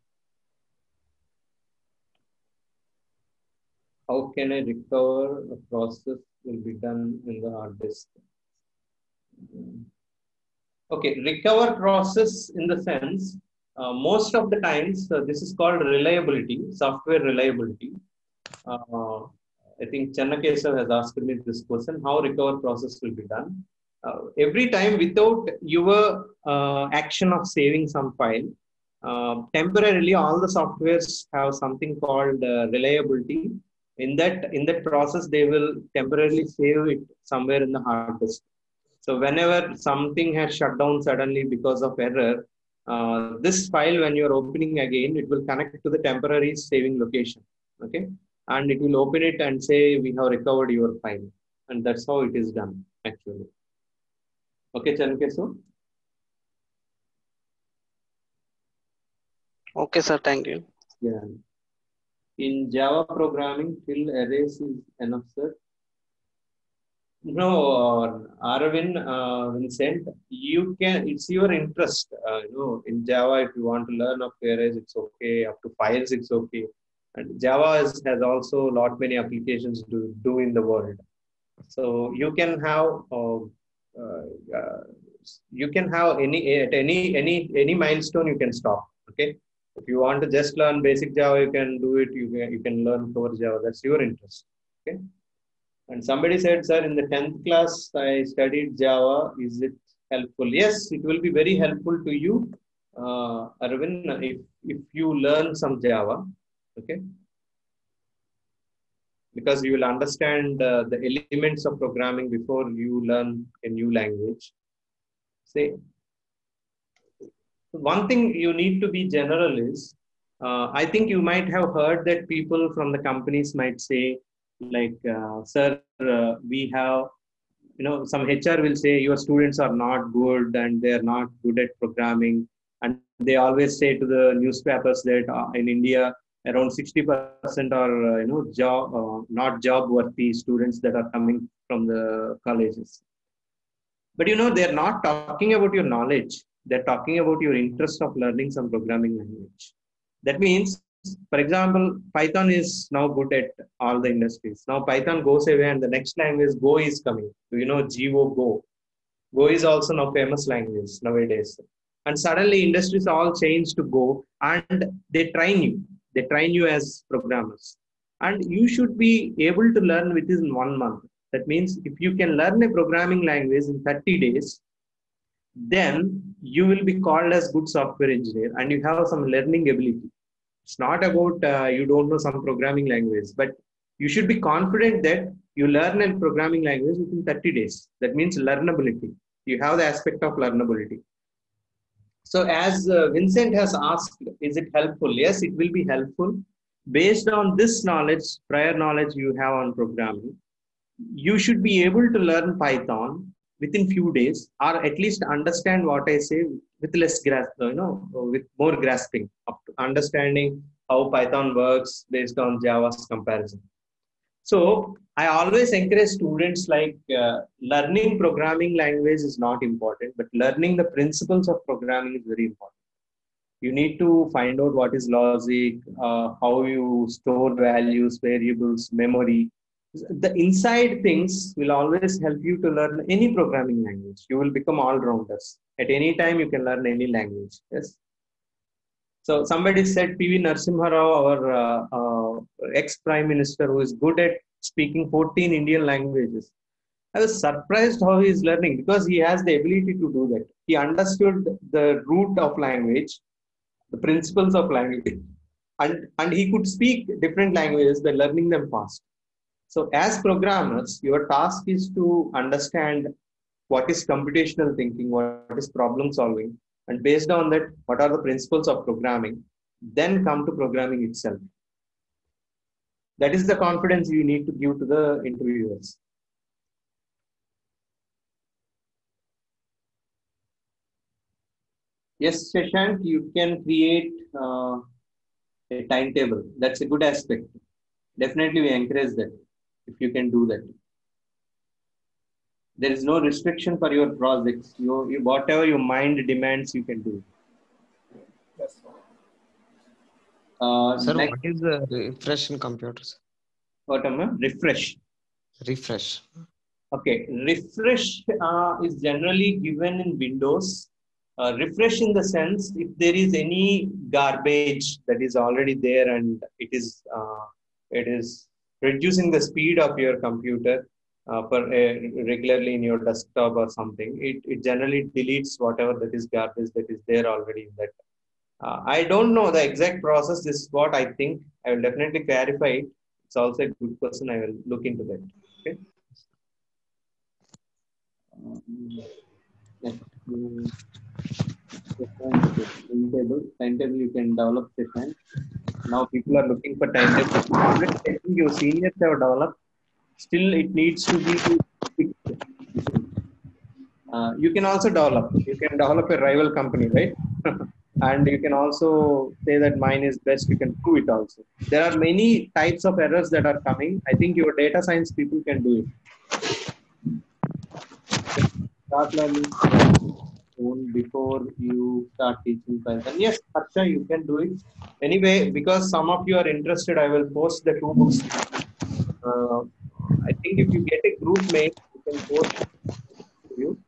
How can I recover a process will be done in the hard disk? Okay, recover process in the sense, most of the times, this is called reliability, software reliability. I think Channakeshav has asked me this question, how recover process will be done. Every time without your action of saving some file, temporarily all the softwares have something called reliability. In that process, they will temporarily save it somewhere in the hard disk. So whenever something has shut down suddenly because of error, this file, when you're opening again, it will connect to the temporary saving location. Okay, and it will open it and say we have recovered your file, and that's how it is done actually. Okay, Chankesu. Okay, sir. Thank you. Yeah. In Java programming, till arrays is enough, sir. No, Arvind, Vincent, you can. It's your interest. In Java, if you want to learn up to arrays, it's okay. Up to files, it's okay. And Java has also lot many applications to do in the world. So you can have any milestone you can stop. Okay. If you want to just learn basic Java, you can do it. You can learn core Java. That's your interest. Okay. And somebody said, sir, in the 10th class, I studied Java. Is it helpful? Yes, it will be very helpful to you, Arvind, if you learn some Java. Okay. Because you will understand the elements of programming before you learn a new language. Say, one thing you need to be general is, I think you might have heard that people from the companies might say, like, sir, we have, some HR will say your students are not good and they are not good at programming. And they always say to the newspapers that in India, around 60% are, not job worthy students that are coming from the colleges. But they're not talking about your knowledge. They're talking about your interest of learning some programming language. That means, for example, Python is now good at all the industries. Now Python goes away and the next language Go is coming. Do you know Go? Go is also now famous language nowadays. And suddenly industries all change to Go and they train you. They train you as programmers. And you should be able to learn within 1 month. That means if you can learn a programming language in 30 days, then you will be called as good software engineer and you have some learning ability. It's not about you don't know some programming language, but you should be confident that you learn a programming language within 30 days. That means learnability. You have the aspect of learnability. So as Vincent has asked, is it helpful? Yes, it will be helpful. Based on this knowledge, prior knowledge you have on programming, you should be able to learn Python within few days, or at least understand what I say with less grasp, with more grasping of understanding how Python works based on Java's comparison. So I always encourage students like learning programming language is not important, but learning the principles of programming is very important. You need to find out what is logic, how you store values, variables, memory. The inside things will always help you to learn any programming language. You will become all-rounders. At any time, you can learn any language. Yes. So somebody said P.V. Narasimha Rao, our ex-prime minister, who is good at speaking 14 Indian languages. I was surprised how he is learning, because he has the ability to do that. He understood the root of language, the principles of language, and he could speak different languages by learning them fast. So as programmers, your task is to understand what is computational thinking, what is problem solving, and based on that, what are the principles of programming, then come to programming itself. That is the confidence you need to give to the interviewers. Yes, Shashank, you can create a timetable. That's a good aspect. Definitely, we encourage that if you can do that. There is no restriction for your projects. Whatever your mind demands, you can do. Yes. Sir, Next, what is the refresh in computers? what am I? Refresh. Refresh. Okay, refresh is generally given in Windows. Refresh in the sense if there is any garbage that is already there and it is reducing the speed of your computer regularly in your desktop or something, it generally deletes whatever that is garbage that is there already in that. I don't know the exact process. This is what I think. I will definitely clarify it. It's also a good question. I will look into that. Okay. Next, timetable you can develop session. Now people are looking for timetable. I think your seniors have developed. Still, it needs to be fixed. You can also develop. You can develop a rival company, right? And you can also say that mine is best. You can prove it also. There are many types of errors that are coming. I think your data science people can do it. Start learning before you start teaching Python. Yes, Harsha, you can do it. Anyway, because some of you are interested, I will post the 2 books. I think if you get a group mail, you can post it to you.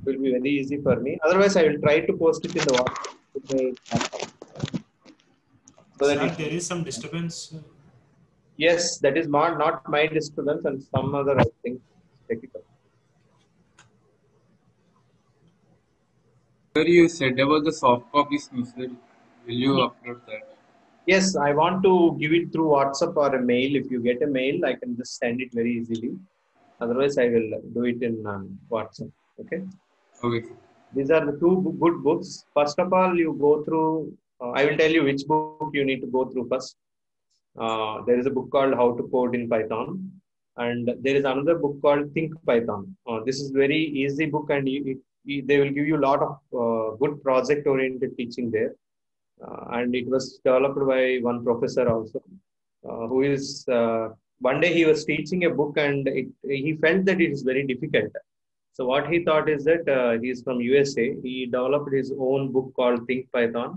It will be very easy for me. Otherwise, I will try to post it in the WhatsApp. So Sir, that there is some disturbance. yes, that is not my disturbance and some other, I think, technical. Sir, you said about the soft copies, no, sir. Will you upload that? Yes, I want to give it through WhatsApp or a mail. If you get a mail, I can just send it very easily. Otherwise, I will do it in WhatsApp. Okay. Okay. These are the 2 good books. First of all, you go through. I will tell you which book you need to go through first. There is a book called How to Code in Python, and there is another book called Think Python. This is very easy book, and they will give you a lot of good project-oriented teaching there. And it was developed by one professor also, who is one day he was teaching a book and he felt that it is very difficult. So what he thought is that he is from USA. He developed his own book called Think Python,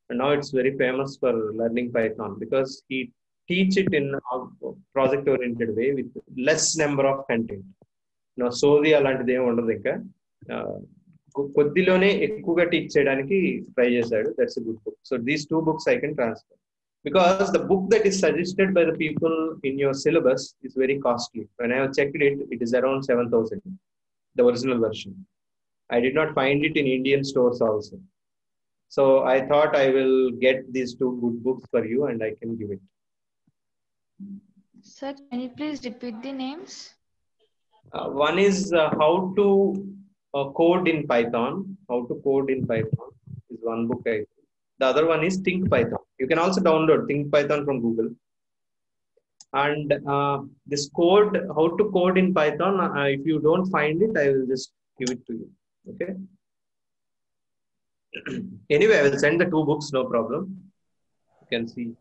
and now it's very famous for learning Python because he teach it in a project-oriented way with less number of content. Now, సోది అలాంటిది ఏమి ఉండదు ఇంకా కొద్దిలోనే ఎక్కువగా teach చేయడానికి try చేశాడు. That's a good book. So these 2 books I can transfer because the book that is suggested by the people in your syllabus is very costly. When I have checked it, it is around 7,000, the original version. I did not find it in Indian stores also. So I thought I will get these two good books for you and I can give it. Sir, can you please repeat the names? One is how to code in Python. How to code in Python is one book. The other one is Think Python. You can also download Think Python from Google. And this code, how to code in Python, if you don't find it, I will just give it to you. Okay. Anyway, I will send the two books, no problem. You can see.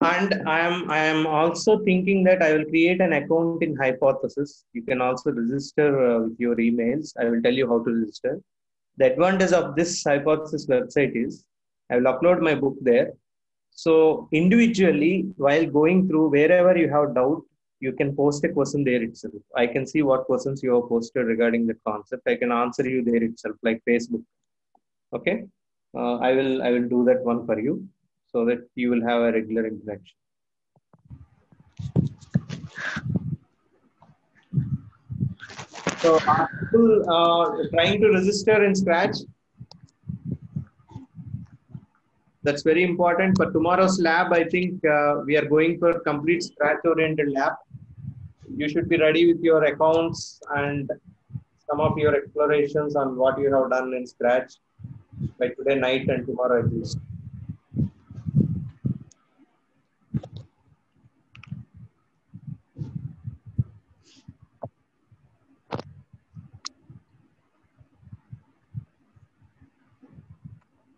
And I am also thinking that I will create an account in Hypothesis. You can also register with your emails. I will tell you how to register. The advantage of this Hypothesis website is I will upload my book there. So individually, while going through wherever you have doubt, you can post a question there itself. I can see what questions you have posted regarding the concept. I can answer you there itself, like Facebook. Okay, I will do that one for you, so that you will have a regular interaction. So are people trying to register in Scratch? That's very important. For tomorrow's lab, I think we are going for complete Scratch-oriented lab. You should be ready with your accounts and some of your explorations on what you have done in Scratch by today night and tomorrow at least.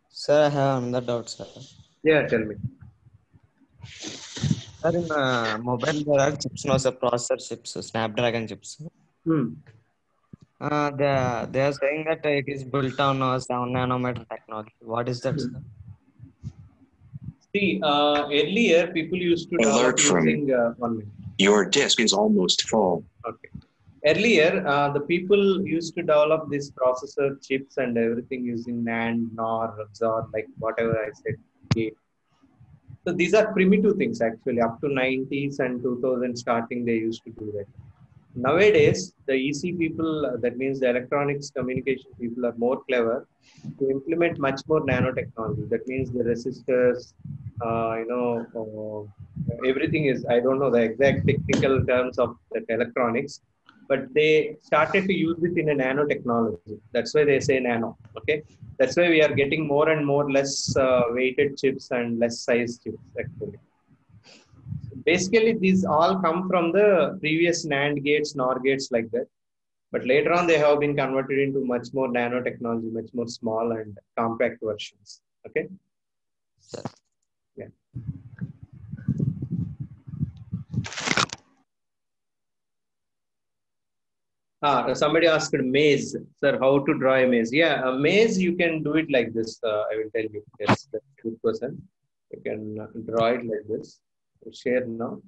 Sir, I have another doubt, sir. Yeah, tell me. Sir, in mobile there are chips, no, sir, processor chips, Snapdragon chips. They are saying that it is built on 7 nanometer technology. What is that, sir? See, earlier people used to develop Alert from using 1 minute. your disk is almost full. Okay. Earlier, the people used to develop this processor chips and everything using NAND, NOR, XOR, like whatever I said. Gate. So these are primitive things actually. Up to 90s and 2000 starting, they used to do that. Nowadays, the EC people, that means the electronics communication people, are more clever to implement much more nanotechnology. That means the resistors, everything is, I don't know the exact technical terms of that electronics, but they started to use it in a nanotechnology. That's why they say nano. Okay, that's why we are getting more and more less weighted chips and less size chips actually. Basically, these all come from the previous NAND gates, NOR gates like that. But later on, they have been converted into much more nanotechnology, much more small and compact versions. Okay. Yeah. Somebody asked maze, sir, how to draw a maze? Yeah, a maze, you can do it like this. I will tell you. Yes, that's a good person. You can draw it like this. I'll share now.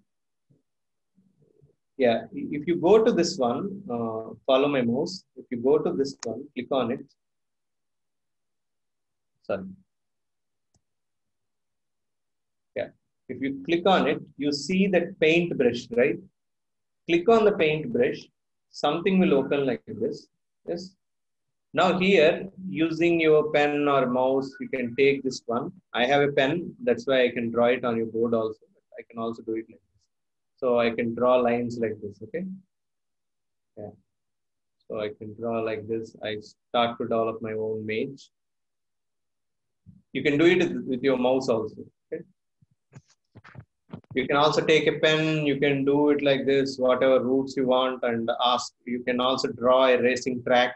Yeah, if you go to this one, follow my mouse. If you go to this one, click on it. Sorry. Yeah, if you click on it, you see that paint brush, right? Click on the paint brush. Something will open like this. Yes. Now here, using your pen or mouse, you can take this one. I have a pen. That's why I can draw it on your board also. I can also do it like this. So I can draw lines like this, okay? Yeah. So I can draw like this. I start to develop my own maze. You can do it with your mouse also, okay? You can also take a pen. You can do it like this, whatever routes you want, and ask. You can also draw a racing track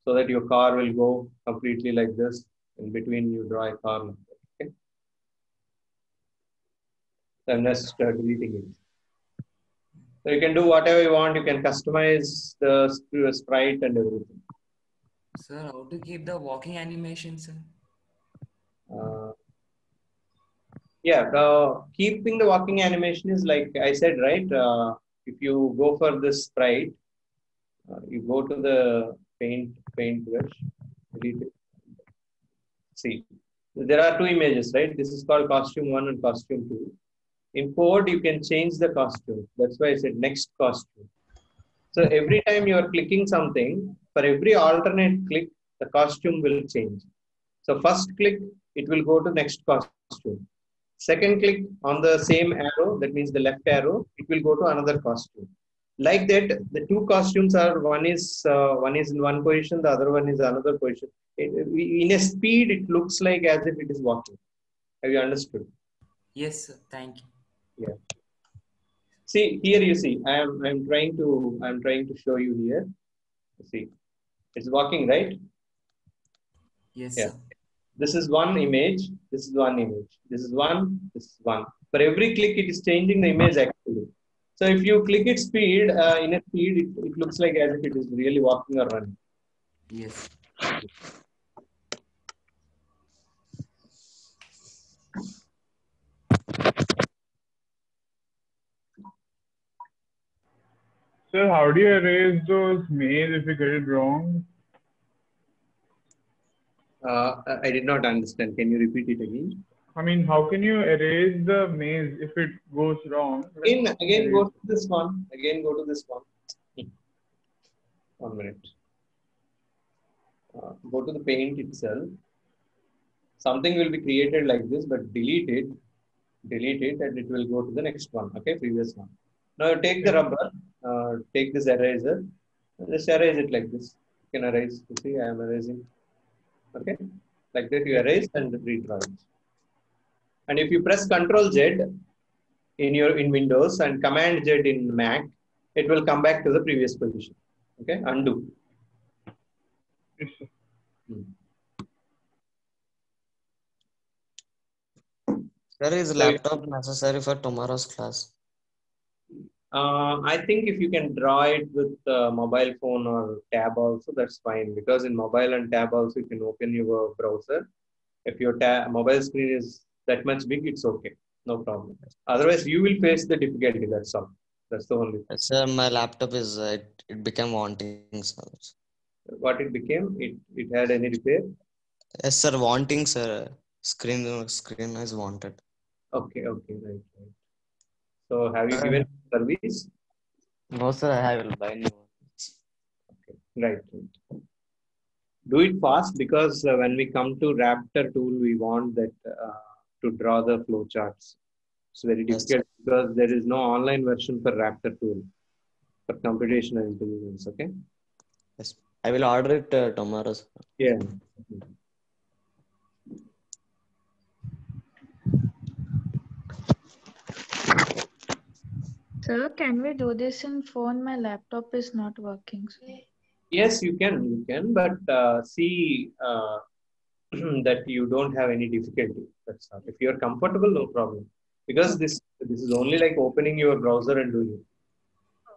so that your car will go completely like this. In between, you draw a car like that, okay? So I'm just deleting it. So you can do whatever you want. You can customize the sprite and everything. Sir, how to keep the walking animation, sir? Keeping the walking animation is like I said, right? If you go for this sprite, you go to the paint brush, delete it. See, there are two images, right? This is called costume 1 and costume 2. In code, you can change the costume. That's why I said next costume. So every time you are clicking something, for every alternate click, the costume will change. So first click, it will go to next costume. Second click on the same arrow, that means the left arrow, it will go to another costume. Like that, the two costumes are one is in one position, the other one is another position. In a speed, it looks like as if it is walking. Have you understood? Yes, sir. Thank you. Yeah. See here, you see, I'm trying to show you here. See, it's walking, right? Yes, Yeah. sir. This is one image. This is one image. This is one. This is one. For every click, it is changing the image actually. So if you click its speed, in a speed, it looks like as if it is really walking or running. Yes. Sir, how do you erase those maze if you get it wrong? I did not understand. Can you repeat it again? I mean, how can you erase the maze if it goes wrong? Like, Again, go to this one. Again, go to this one. 1 minute. Go to the paint itself. Something will be created like this, but delete it, and it will go to the next one. Okay, previous one. Now you take the rubber, take this eraser, just erase it like this. You can erase. You see, I am erasing. Okay, like that you erase and redraw it. And if you press Ctrl Z in Windows and Command Z in Mac, it will come back to the previous position. Okay, undo. Yes, sir. Sir, is laptop necessary for tomorrow's class? I think if you can draw it with mobile phone or tab also, that's fine. Because in mobile and tab also, you can open your browser. If your mobile screen is that much big, it's okay. No problem. Otherwise, you will face the difficulty. That's all. That's the only thing. Sir, my laptop is it became wanting. Sir. What it became? It had any repair? Yes, sir. Wanting, sir. Screen is wanted. Okay. Right. So have you given service? No, sir. I will buy new one. Okay. Right. Do it fast because when we come to Raptor tool, we want that to draw the flow charts. It's very difficult because there is no online version for Raptor tool for computational intelligence. Okay. Yes. I will order it tomorrow. Sir. Yeah. Sir, can we do this in phone? My laptop is not working. Yes, you can, but see that you don't have any difficulty. That's all. If you are comfortable, no problem. Because this is only like opening your browser and doing it,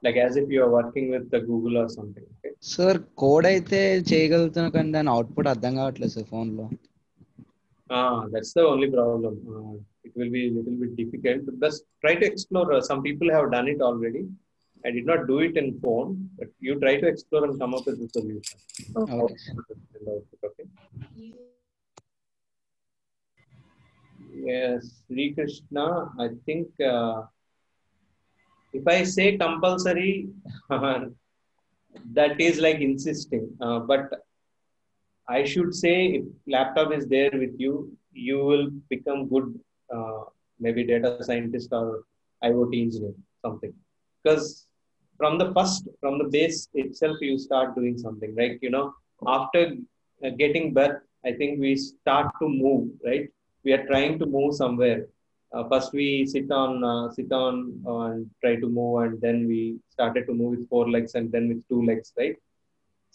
like as if you are working with the Google or something. Okay? Sir code అయితే చేయగలుగుతున్నా కానీ దాని output అర్థం కావట్లేదు sir ఫోన్లో. That's the only problem. It will be a little bit difficult. But try to explore. Some people have done it already. I did not do it in phone, but you try to explore and come up with a solution. Okay. Okay. Yes, Sri Krishna. I think if I say compulsory, that is like insisting. But I should say, if laptop is there with you, you will become good, maybe data scientist or IoT engineer, something. Because from the base itself, you start doing something, right? After getting birth, I think we start to move, right? We are trying to move somewhere. First, we sit on and try to move, and then we started to move with 4 legs and then with 2 legs, right?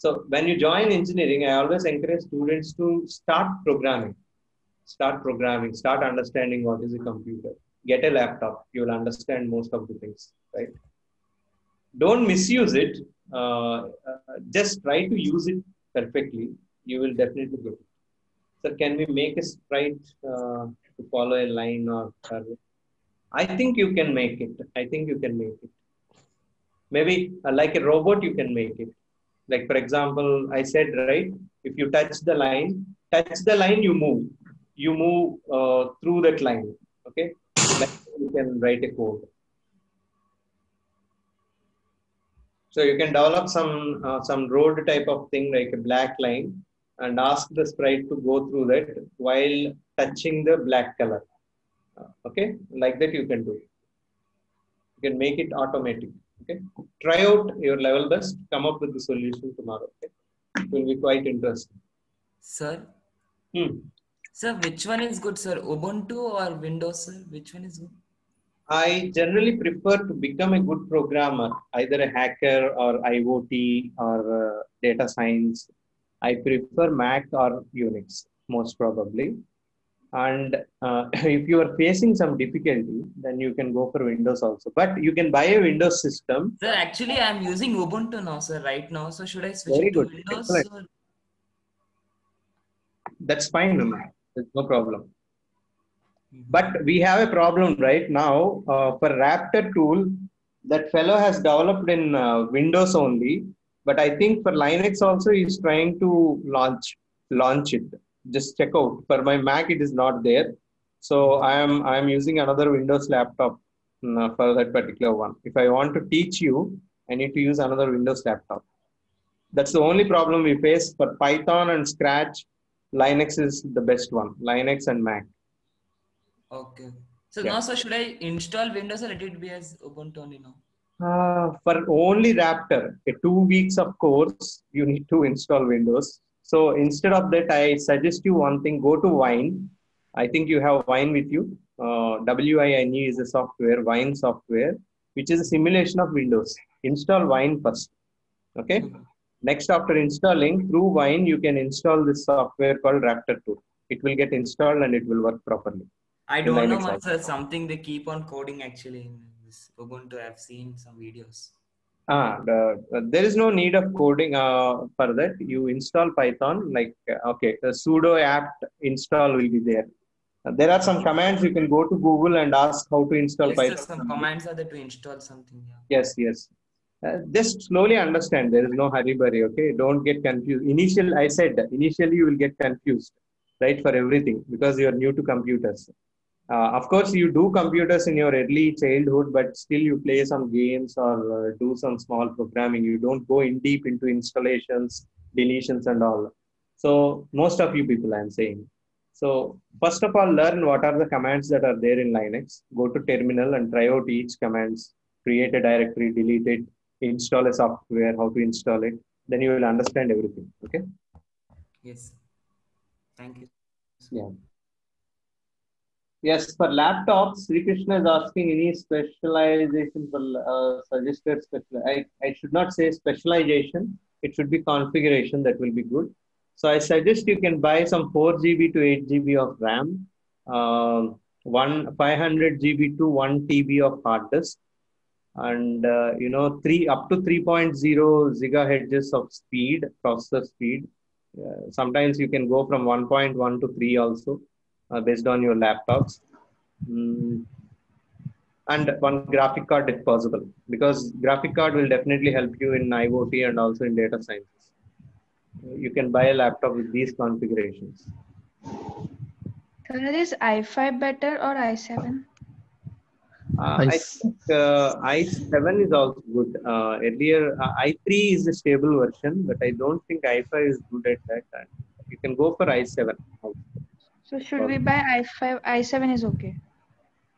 So when you join engineering, I always encourage students to start programming, start understanding what is a computer. Get a laptop, you will understand most of the things, right? Don't misuse it. Just try to use it perfectly. You will definitely get it. So can we make a sprite to follow a line or curve? I think you can make it. Maybe like a robot, you can make it. Like, for example, I said, right, if you touch the line, you move. You move through that line. Okay? Like you can write a code. So you can develop some road type of thing, like a black line, and ask the sprite to go through that while touching the black color. Okay, like that you can do. You can make it automatic. Okay, try out your level best. Come up with the solution tomorrow. Okay, it will be quite interesting. Sir? Hmm. Sir, which one is good, sir? Ubuntu or Windows, sir? Which one is good? I generally prefer to become a good programmer, either a hacker or IoT or data science. I prefer Mac or Unix, most probably. And if you are facing some difficulty, then you can go for Windows also. But you can buy a Windows system. Sir, actually, I'm using Ubuntu now, sir, right now. So should I switch Very it to good. Windows? Excellent. Or... That's fine, Rama. There's no problem. But we have a problem right now for Raptor tool. That fellow has developed in Windows only, but I think for Linux also he's trying to launch it. Just check out. For my Mac, it is not there, so I am using another Windows laptop for that particular one. If I want to teach you, I need to use another Windows laptop. That's the only problem we face for Python and Scratch. Linux is the best one. Linux and Mac. Okay. So Yeah. now, sir, should I install Windows or let it be as Ubuntu only now? For only Raptor, a 2 weeks of course, you need to install Windows. So instead of that, I suggest you one thing, go to Wine. I think you have Wine with you. WINE is a software, Wine software, which is a simulation of Windows. Install Wine first. Okay. Next, after installing through Wine, you can install this software called Raptor 2. It will get installed and it will work properly. I in don't know Linux much, also. sir. Something they keep on coding actually in this Ubuntu. I've seen some videos. There is no need of coding for that. You install Python, like, okay, the sudo apt install will be there. There are some commands you can go to Google and ask how to install Yes, sir. Python. Some commands are there to install something. Yeah. Yes. Just slowly understand. There is no hurry burry. Okay, don't get confused. Initially you will get confused, right, for everything because you are new to computers. Of course, you do computers in your early childhood, but still you play some games or do some small programming. You don't go in deep into installations, deletions, and all. So most of you people, I'm saying. So first of all, learn what are the commands that are there in Linux. Go to terminal and try out each commands. Create a directory, delete it, install a software, how to install it. Then you will understand everything. Okay. Yes. Thank you. Yeah. Yes, for laptops, Sri Krishna is asking any specialization for suggested special. I should not say specialization. It should be configuration that will be good. So I suggest you can buy some 4 GB to 8 GB of RAM, 500 GB to 1 TB of hard disk, and 3 up to 3.0 gigahertz of speed, processor speed. Sometimes you can go from 1.1 to 3 also. Based on your laptops, and one graphic card if possible, because graphic card will definitely help you in IoT and also in data sciences. You can buy a laptop with these configurations. So is i5 better or i7? I think i7 is also good. Earlier, i3 is the stable version, but I don't think i5 is good at that. And you can go for i7 also. So should we buy i5? i7 is okay.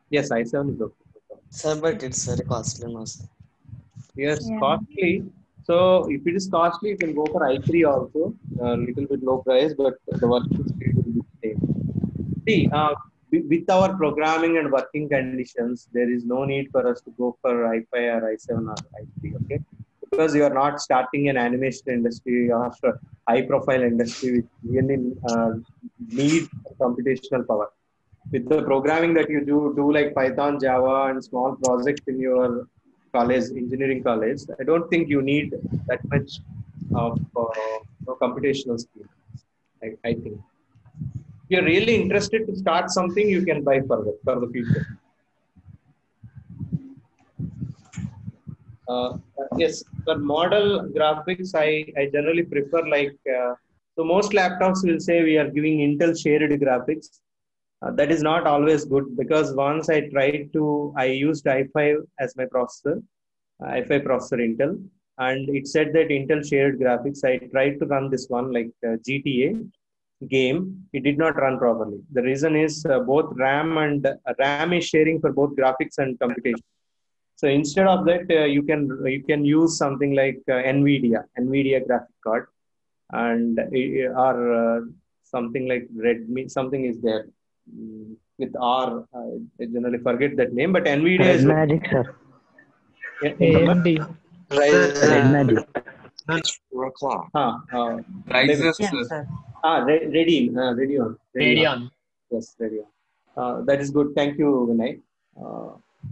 Yes, i7 is okay. Sir, but it's very costly now, sir. Yes, Yeah. costly. So if it is costly, you can go for i3 also, a little bit low price, but the working speed will be the same. See, with our programming and working conditions, there is no need for us to go for i5 or i7 or i3, okay? Because you are not starting an animation industry or high-profile industry which really need computational power. With the programming that you do like Python, Java, and small projects in your college, engineering college, I don't think you need that much of computational skill. I think. If you're really interested to start something, you can buy for the future. Yes, for model graphics, I generally prefer so most laptops will say we are giving Intel shared graphics. That is not always good, because once I used i5 as my processor, i5 processor Intel. and it said that Intel shared graphics. I tried to run this one like GTA game. It did not run properly. The reason is both RAM is sharing for both graphics and computation. So instead of that, you can use something like NVIDIA graphic card, and or something like Redmi. Something is there with R. I generally forget that name, but NVIDIA Red is Magic, sir. AMD. Red Magic. It's 4 o'clock. Rises, Yes, sir. sir. Radeon. Radeon. Yes, Radeon. That is good. Thank you, Vinay.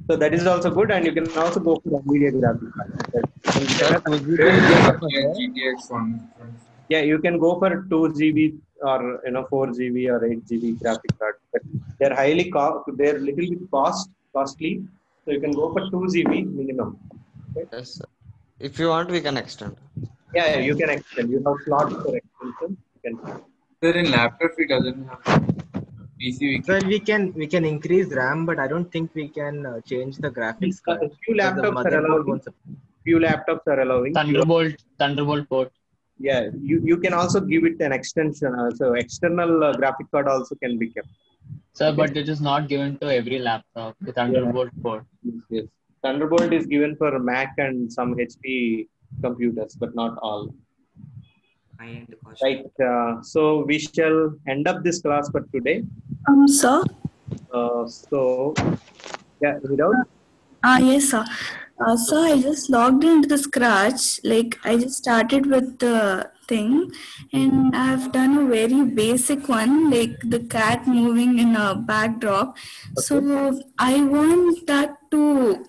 So that is also good, and you can also go for NVIDIA graphics card. Sir, 2 Where GB you is are enough, looking at sir. GTX one? Yeah, you can go for 2 GB or 4 GB or 8 GB graphic card. But they're they're little bit costly. So you can go for 2 GB minimum. Okay? Yes, sir. If you want, we can extend. Yeah, you can extend. You have slots for extension. You can. Sir, in laptop it doesn't have PC. Sir, we can increase RAM, but I don't think we can change the graphics card. Few Because the laptops are motherboard allowing. won't support. Few laptops are allowing. Thunderbolt port. Yeah, you can also give it an extension. So external graphic card also can be kept. Sir, Okay. but it is not given to every laptop, the Thunderbolt port. Yes. Thunderbolt is given for Mac and some HP computers, but not all. High-end cost. Right. So we shall end up this class for today. Sir? So, yeah, without. Yes, sir. So I just logged into the Scratch. Like I just started with the thing, and I've done a very basic one, like the cat moving in a backdrop. So I want that to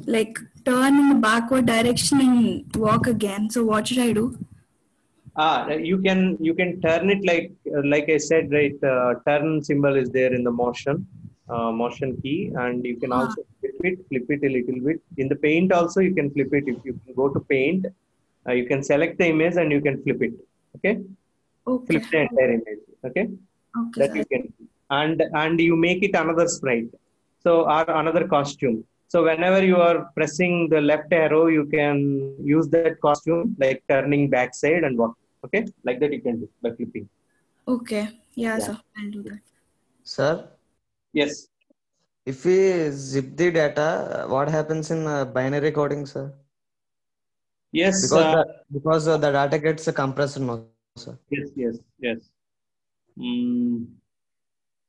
like turn in the backward direction and walk again. So what should I do? You can turn it like I said, right? Turn symbol is there in the motion key, and you can also flip it a little bit. In the paint also you can flip it. If you can go to paint, you can select the image and you can flip it. Okay. Flip the entire image. Okay. That you can, and you make it another sprite. So or another costume. So whenever you are pressing the left arrow, you can use that costume like turning backside and walking. Okay, like that you can do by flipping. Okay. Yeah, sir. I'll do that. Sir? Yes. If we zip the data, what happens in binary coding, sir? Yes. Because the data gets compressed, no, sir. Yes.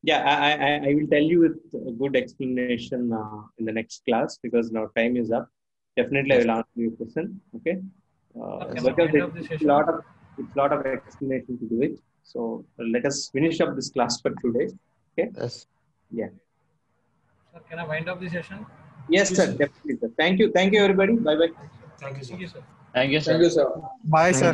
Yeah, I will tell you with a good explanation in the next class, because now time is up. Definitely, I will answer your question. Okay. Because it's a lot of explanation to do it. So let us finish up this class for today. Okay. Yes. Yeah. Sir, can I wind up the session? Yes, sir. Definitely, sir. Thank you, everybody. Bye bye. Thank you, sir. Thank you, sir. Thank you, sir. Bye, Thank you.